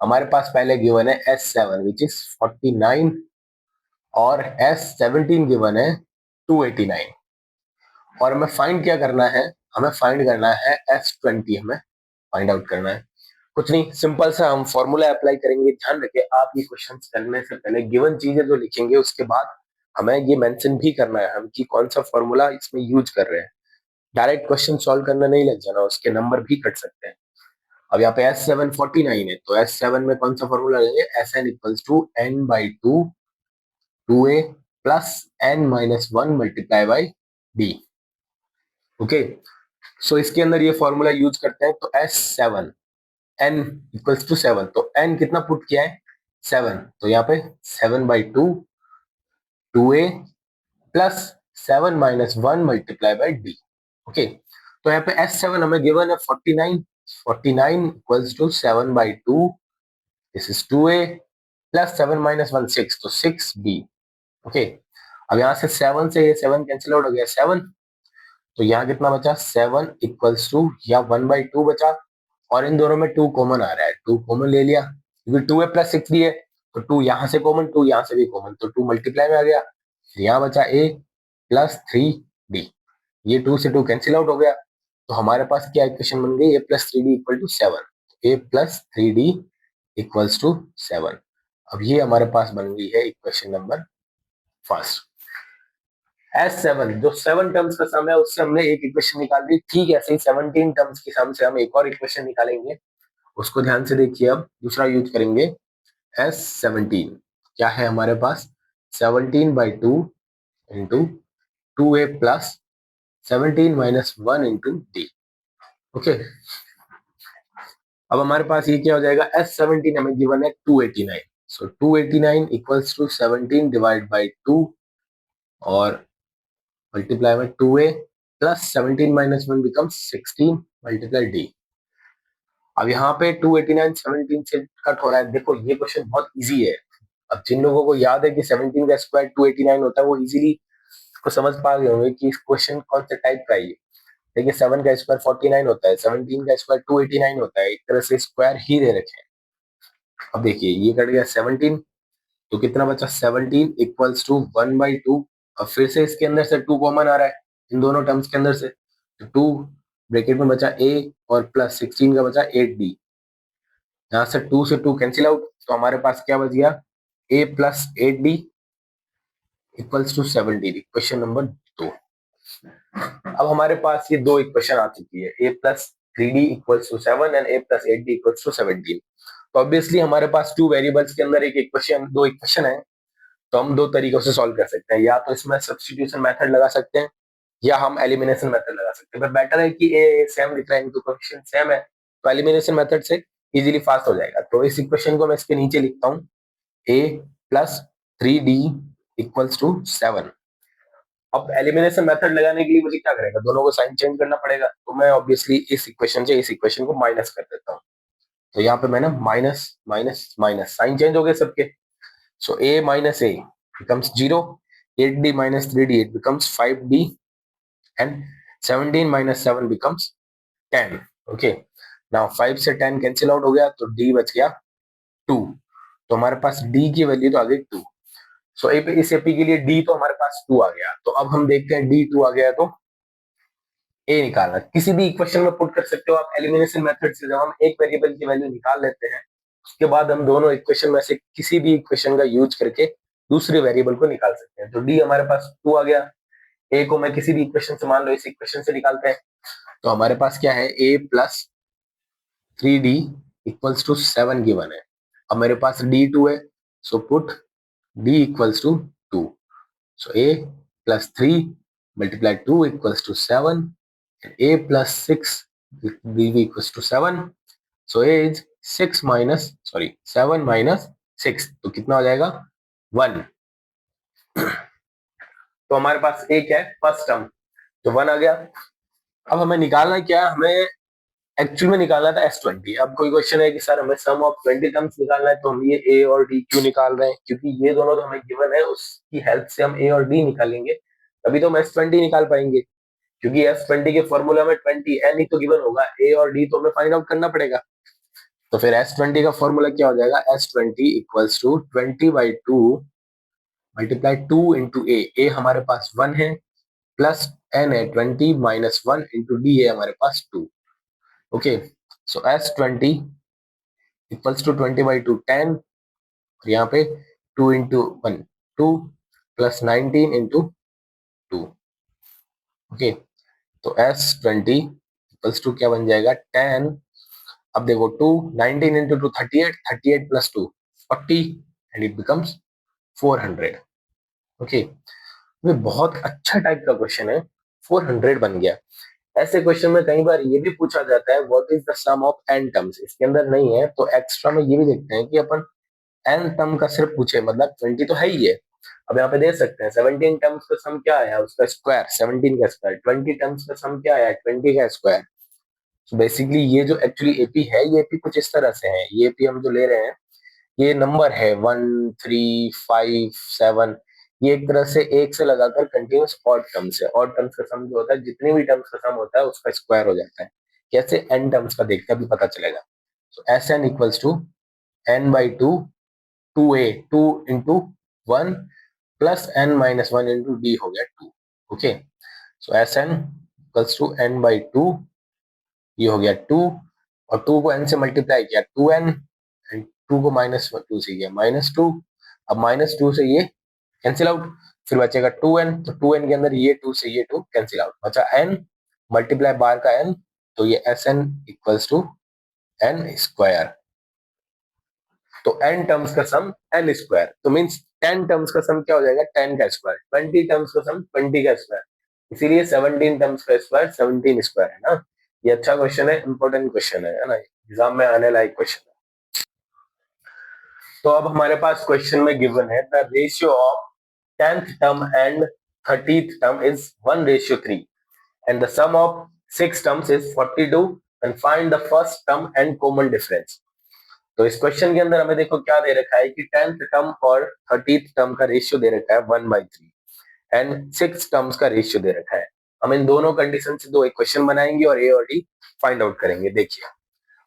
हमारे पास पहले गिवन है S7 विच इज 49 और S17 गिवन है 289 और हमें फाइंड क्या करना है, हमें फाइंड करना है S20, हमें फाइंड आउट करना है। कुछ नहीं, सिंपल सा हम फॉर्मूला अप्लाई करेंगे। ध्यान रखें आप ये क्वेश्चन करने से पहले गिवन चीजें जो लिखेंगे उसके बाद हमें ये मेंशन भी करना है हम कि कौन सा फॉर्मूला इसमें यूज कर रहे हैं। डायरेक्ट क्वेश्चन सॉल्व करना नहीं लग जाना, उसके नंबर भी कट सकते हैं। अब यहाँ पे S7 49 है तो S7 में कौन सा फॉर्मूला लेंगे Sn equals to n/2 2a plus n-1 multiply by d। Okay, so इसके अंदर ये फॉर्मूला यूज करते हैं तो S7 n इक्वल्स टू 7 तो n कितना पुट किया है 7 तो यहाँ पे 7/2 2a plus 7-1 multiply by d। Okay, तो यहाँ पे S7 हमें गिवन है 49 equals to 7/2 this is 2a plus 7-1 6 तो 6b। ओके, अब यहाँ से 7 से ये 7 कैंसिल आउट हो गया 7 तो यहाँ कितना बचा 7 इक्वल्स टू या 1/2 बचा और इन दोनों में 2 कॉमन आ रहा है 2 कॉमन ले लिया क्योंकि 2a प्लस 6 भी है तो 2 यहाँ से कॉमन 2 यहाँ से भी कॉमन तो 2 मल्टीप्लाई में आ गया। फिर यहाँ बचा a प्लस 3d, ये 2 से 2 कैंसिल आउट हो गया तो हमारे पास क्या इक्वेशन बन गई a plus 3d equal to 7 a plus 3d equals to 7। अब ये हमारे पास बन गई है इक्वेशन नंबर फर्स्ट। S7 जो 7 टर्म्स का सम है उससे हमने एक इक्वेशन निकाल दी, ठीक है ऐसे ही 17 टर्म्स के सम से हम एक और इक्वेशन निकालेंगे, उसको ध्यान से देखिए। अब दूसरा यूज करेंगे S17, क्या है हमारे पास 17/2 into 2a plus 17-1 into d। Okay, अब हमारे पास ये क्या हो जाएगा S17 हमें गिवन है 289 सो 289 इक्वल्स टू 17 डिवाइड बाई 2 और मल्टीप्लाई में 2a plus 17 minus 1 becomes 16 multiply d। अब यहाँ पे 289 17 से कट हो रहा है। देखो ये क्वेश्चन बहुत इजी है। अब जिन लोगों को याद है कि 17 का स्क्वायर 289 होता है वो इजीली को समझ पा गए होंगे कि इस क्वेश्चन कौन से टाइप का है। देखिए 7 का स्क्वायर 49 होता है, 17 का स्क्वायर 289 होता है, एक तरह से स्क्वायर ही दे रखे हैं। अब देखिए ये कट गया 17, तो कितना बचा 17 इक्वल्स टू 1/2। अब फिर से इसके अंदर से 2 कॉमन आ रहा है इन दोनों टर्म्स के अंदर से, तो 2 ब्रैकेट में बचा a और प्लस 16 का बचा 8d। यहाँ से 2 से 2 कैंसिल आउट, तो हमारे पास क्या बच गया a plus 8d equals to 17। Question number 2। अब हमारे पास ये दो इक्वेशन आ चुकी है, a plus 3d equals to 7 and a plus 8d equals to 17। तो ऑब्वियसली हमारे पास टू वेरिएबल्स के अंदर एक इक्वेशन दो इक्वेशन है, तो हम दो तरीकों से सॉल्व कर सकते हैं। या तो इसमें सब्स्टिट्यूशन मेथड लगा सकते हैं या हम एलिमिनेशन मेथड लगा सकते हैं। पर बेटर है कि ए सेम दिख रहा है, इनका कोएफिशिएंट सेम है, तो एलिमिनेशन मेथड से इजीली फास्ट हो जाएगा। तो इस इक्वेशन को मैं इसके नीचे लिखता हूँ, a plus 3d equals to 7। अब एलिमिनेशन मेथड लगाने के लिए मुझे क्या करेगा, दोनों को साइन चेंज करना पड़ेगा। तो मैं ऑब्वियसली इस इक्वेशन से इस इक्वेशन को माइनस कर देता हूँ। तो यहाँ पे मैंने minus minus minus sign change हो गए सबके। So a minus a becomes 0, 8d minus 3d it becomes 5d and 17 minus 7 becomes 10. Okay, now 5 से 10 कैंसिल आउट हो गया तो d बच गया 2। तो हमारे पास d की वैल्यू तो आ गई 2। सो इस एपी के लिए d तो हमारे पास 2 आ गया। तो अब हम देखते हैं d 2 आ गया तो a निकालना। किसी भी इक्वेशन में पुट कर सकते हो आप एलिमिनेशन मेथड से। जब हम एक वेरिएबल की वैल्यू निकाल लेते हैं उसके बाद हम दोनों इक्वेशन में से किसी भी इक्वेशन का यूज करके दूसरे वेरिएबल को निकाल सकते हैं। तो d हमारे पास 2 आ गया, a को मैं किसी भी इक्वेशन से, मान लो इस इक्वेशन से निकालते हैं, तो हमारे पास क्या है a plus 3d equals to 7 given है। अब मेरे पास d2 है, so put d equals to 2। So a plus 3 multiply 2 equals to 7 and a plus 6 bv equals to 7। so a is 6 minus 7 minus 6, तो कितना हो जाएगा 1। तो हमारे पास a क्या है, फर्स्ट टर्म, तो 1 आ गया। अब हमें निकालना क्या है, हमें एक्चुअल में निकालना था S20। अब कोई क्वेश्चन है कि सर हमें सम ऑफ 20 टर्म्स निकालना है, तो हम ये a और d क्यों निकाल रहे हैं, क्योंकि ये दोनों तो हमें गिवन है, उसकी हेल्प से हम a और d निकालेंगे, तभी तो हम S20 निकाल पाएंगे। क्योंकि S20 के फॉर्मूला में 20 n ही तो गिवन होगा, a और d तो हमें फाइंड आउट करना पड़ेगा। तो फिर S20 का फॉर्मूला क्या हो जाएगा, S20 equals to 20/2 multiply 2 into a हमारे पास 1 है, प्लस n है 20 माइनस 1 इंटू d है हमारे पास 2। Okay, so S20 equals to 20/2 10, और यहाँ पे 2 इंटू 1 2 प्लस 19 इंटू 2। ओके, तो S20 इक्वल्स टू क्या बन जाएगा 10। अब देखो 2 19 into 2 38, 38 plus 2 40 and it becomes 400। Okay, ये बहुत अच्छा टाइप का क्वेश्चन है, 400 बन गया। ऐसे क्वेश्चन में कई बार ये भी पूछा जाता है what is the sum of n terms, इसके अंदर नहीं है तो एक्स्ट्रा में ये भी देखते हैं कि अपन n टर्म का सिर्फ पूछे, मतलब 20 तो है ही है। अब यहाँ पे दे सकते हैं 17 टर्म्स का सम क्या आया, उसका स्क्वायर 17 का स्क्वायर, 20 टर्म्स का सम क्या आया 20 का स्क्वायर। तो बेसिकली ये जो एक्चुअली एपी है, ये एपी कुछ इस तरह से है। ये एपी हम जो ले रहे हैं ये नंबर है 1 3 5 7, ये एक तरह से एक से लगाकर कंटिन्यूस ऑड टर्म्स है। ऑड टर्म्स का सम जो होता है, जितने भी टर्म्स का सम होता है उसका स्क्वायर हो जाता है। कैसे, एन टर्म्स का देखते हैं अभी पता चलेगा। So S N equals to n/2 2a 2 into 1 plus n minus 1 into d हो गया 2। Okay, so S N equals to n/2, ये हो गया 2, और 2 को n से मल्टीप्लाई किया 2n, एंड 2 को -2 से किया -2। अब -2 से ये कैंसिल आउट, फिर बचेगा 2n, तो 2n के अंदर ये 2 से ये 2 कैंसिल आउट, बचा n मल्टीप्लाई बार का n, तो ये Sn equals to n square. तो n टर्म्स का सम n स्क्वायर, तो मींस 10 टर्म्स का सम क्या हो जाएगा 10 का स्क्वायर, 20 टर्म्स का सम 20 का स्क्वायर, इसीलिए 17 टर्म्स का स्क्वायर 17 स्क्वायर है ना। ये अच्छा क्वेश्चन है, इंपॉर्टेंट क्वेश्चन है ना, एग्जाम में आने लायक क्वेश्चन है। तो अब हमारे पास क्वेश्चन में गिवन है the ratio of 10th term and 30th term is 1:3 and the sum of 6 terms is 42 and find the first term and common difference। तो इस क्वेश्चन के अंदर हमें देखो क्या दे रखा है कि 10th टर्म और 30th टर्म का रेशियो दे रखा है 1/3 एंड 6 टर्म्स का रेशियो दे रखा है। हम इन दोनों कंडीशन से दो इक्वेशन बनाएंगे और ए और डी फाइंड आउट करेंगे। देखिए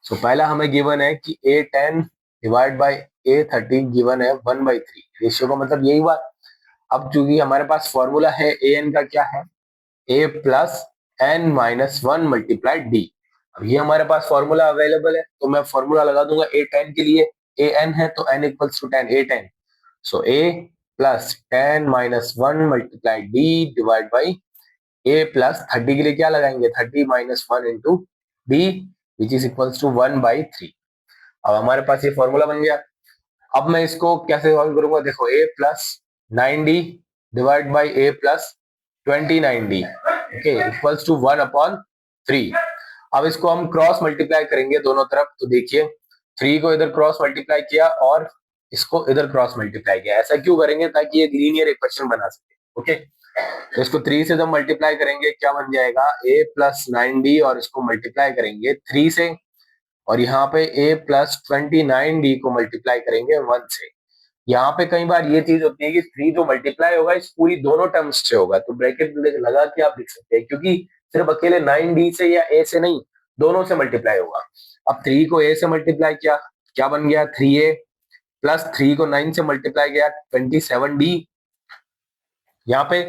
सो पहला हमें गिवन है कि A10 divide by A30 given है 1/3। रेशियो का मतलब यही हुआ। अब चूंकि हमारे पास फॉर्मूला है an का क्या है a plus n minus 1 multiply D. अब ये हमारे पास फॉर्मूला अवेलेबल है तो मैं फॉर्मूला लगा दूंगा A10 के लिए an है तो n equals to 10 A10 so a plus 10 minus 1 multiply d divide by a plus 30 के लिए क्या लगाएंगे 30 minus 1 into d which is equals to 1/3। अब हमारे पास ये फॉर्मूला बन गया। अब मैं इसको कैसे सॉल्व करूंगा देखो a plus 9d divide by a plus 29d okay equals to 1/3। अब इसको हम क्रॉस मल्टीप्लाई करेंगे दोनों तरफ तो देखिए 3 को इधर क्रॉस मल्टीप्लाई किया और इसको इधर क्रॉस मल्टीप्लाई किया। ऐसा क्यों करेंगे ताकि एक लीनियर इक्वेशन बना सके। ओके तो इसको 3 से जब मल्टीप्लाई करेंगे क्या बन जाएगा a प्लस 9d और इसको मल्टीप्लाई करेंगे 3 से और यहाँ पे a प्लस 29d को मल्टीप्लाई करेंगे 1 से। यहाँ पे कई बार ये चीज होती है कि 3 जो मल्टीप्लाई होगा इस पूरी दोनों टर्म्स से होगा तो ब्रैकेट लगा के आप लिख सकते हैं क्योंकि सिर्फ अकेले 9d से या a से नहीं दोनों से मल्टीप्लाई होगा। अब 3 को a से मल्टीप्लाई किया क्या बन गया 3a प्लस 3 को 9 से मल्टीप्लाई किया 27d। यहाँ पे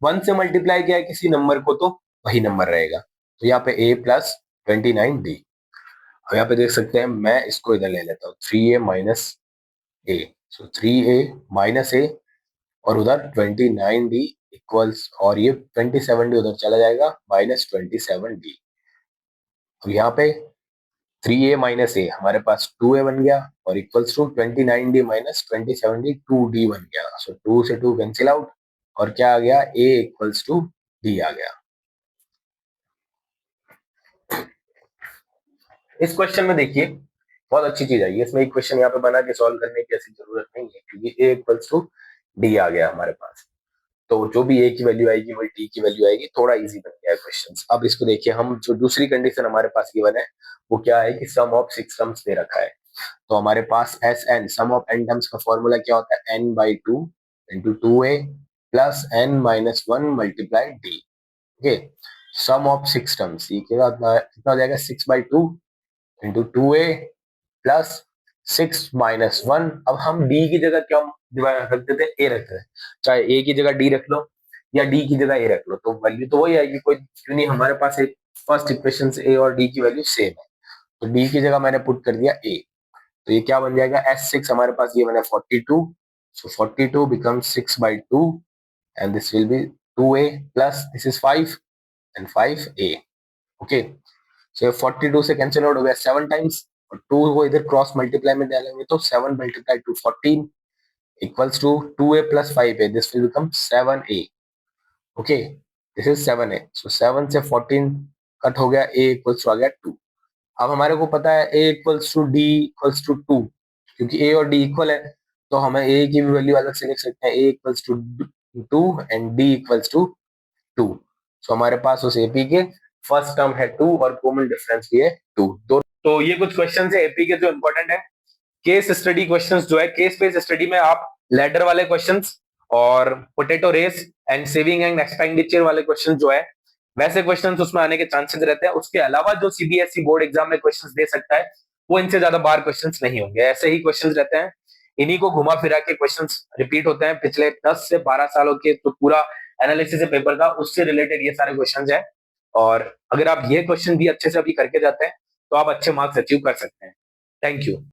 1 से मल्टीप्लाई किया किसी नंबर को तो वही नंबर रहेगा तो यहाँ पे a प्लस 29d। अब यहाँ पे देख सकते हैं मैं इसको इधर ले लेता हूँ 3a minus a so 3a minus a और उधर 29d इक्वल्स और ये 27d उधर चला जाएगा माइनस 27d। अब यहाँ पे 3a माइनस a हमारे पास 2a बन गया और equals to 29d minus 27d 2d बन गया। सो 2 से 2 कैंसिल आउट और क्या आ गया a इक्वल्स टू d आ गया। इस क्वेश्चन में देखिए बहुत अच्छी चीज आई है इसमें एक क्वेश्चन यहाँ पे बना के सॉल्व करने की ऐसी जरूरत नहीं है क्योंकि a इक्वल्स टू d आ गया हमारे पास। तो जो भी a की वैल्यू आएगी वही d की वैल्यू आएगी थोड़ा इजी बन गया है क्वेश्चन। अब इसको देखिए हम जो दूसरी कंडीशन हमारे पास गिवन है वो क्या है कि सम ऑफ 6 टर्म्स दे रखा है। तो हमारे पास Sn sum of n terms का फॉर्मूला क्या होता है n/2 into 2a plus n minus 1 multiply d। Okay sum of 6 terms ये कितना हो जाएगा 6/2 इंटू 2a प्लस 6 माइनस 1। अब हम d की जगह क्या रख देते हैं a रखते हैं चाहे a की जगह d रख लो या d की जगह a रख लो तो वैल्यू तो वही आएगी कोई क्यों नहीं। हमारे पास एक फर्स्ट इक्वेशन से a और d की वैल्यू सेम है तो d की जगह मैंने पुट कर दिया a तो ये क्या बन जाएगा S6 हमारे पास ये बना 42 सो 42 becomes 6/2 and this will be 2a plus this is 5 and 5a। Okay so 42 से कैंसिल आउट हो गया 7 टाइम्स और 2 को इधर क्रॉस मल्टीप्लाई में डालेंगे तो 7 multiply to 14 equals to 2a plus 5a this will become 7a। Okay this is 7a so 7 से 14 कट हो गया a इक्वल्स टू आ गया 2। अब हमारे को पता है a equals to d equals to 2 क्योंकि a और d इक्वल है तो हमें a की भी वैल्यू अलग से लिख सकते हैं a equals to 2 and d equals to 2। So हमारे पास उस एपी के फर्स्ट टर्म है 2 और कॉमन डिफरेंस भी है 2। तो ये कुछ क्वेश्चन है एपी के जो इंपॉर्टेंट है। केस स्टडी क्वेश्चंस जो है केस बेस्ड स्टडी में आप लैडर वाले क्वेश्चंस और potato race and saving and expenditure वाले क्वेश्चन जो है वैसे क्वेश्चंस उसमें आने के चांसेस रहते हैं। उसके अलावा जो सीबीएसई बोर्ड एग्जाम में क्वेश्चंस दे सकता है वो इनसे ज्यादा बार क्वेश्चंस नहीं होंगे। ऐसे ही क्वेश्चंस रहते हैं इन्हीं को घुमा फिरा के क्वेश्चंस रिपीट होते हैं पिछले 10 से 12 सालों के तो पूरा एनालिसिस है पेपर का उससे रिलेटेड ये सारे क्वेश्चंस हैं। और अगर आप ये क्वेश्चन भी अच्छे से अभी करके जाते हैं तो आप अच्छे मार्क्स अचीव कर सकते हैं। Thank you.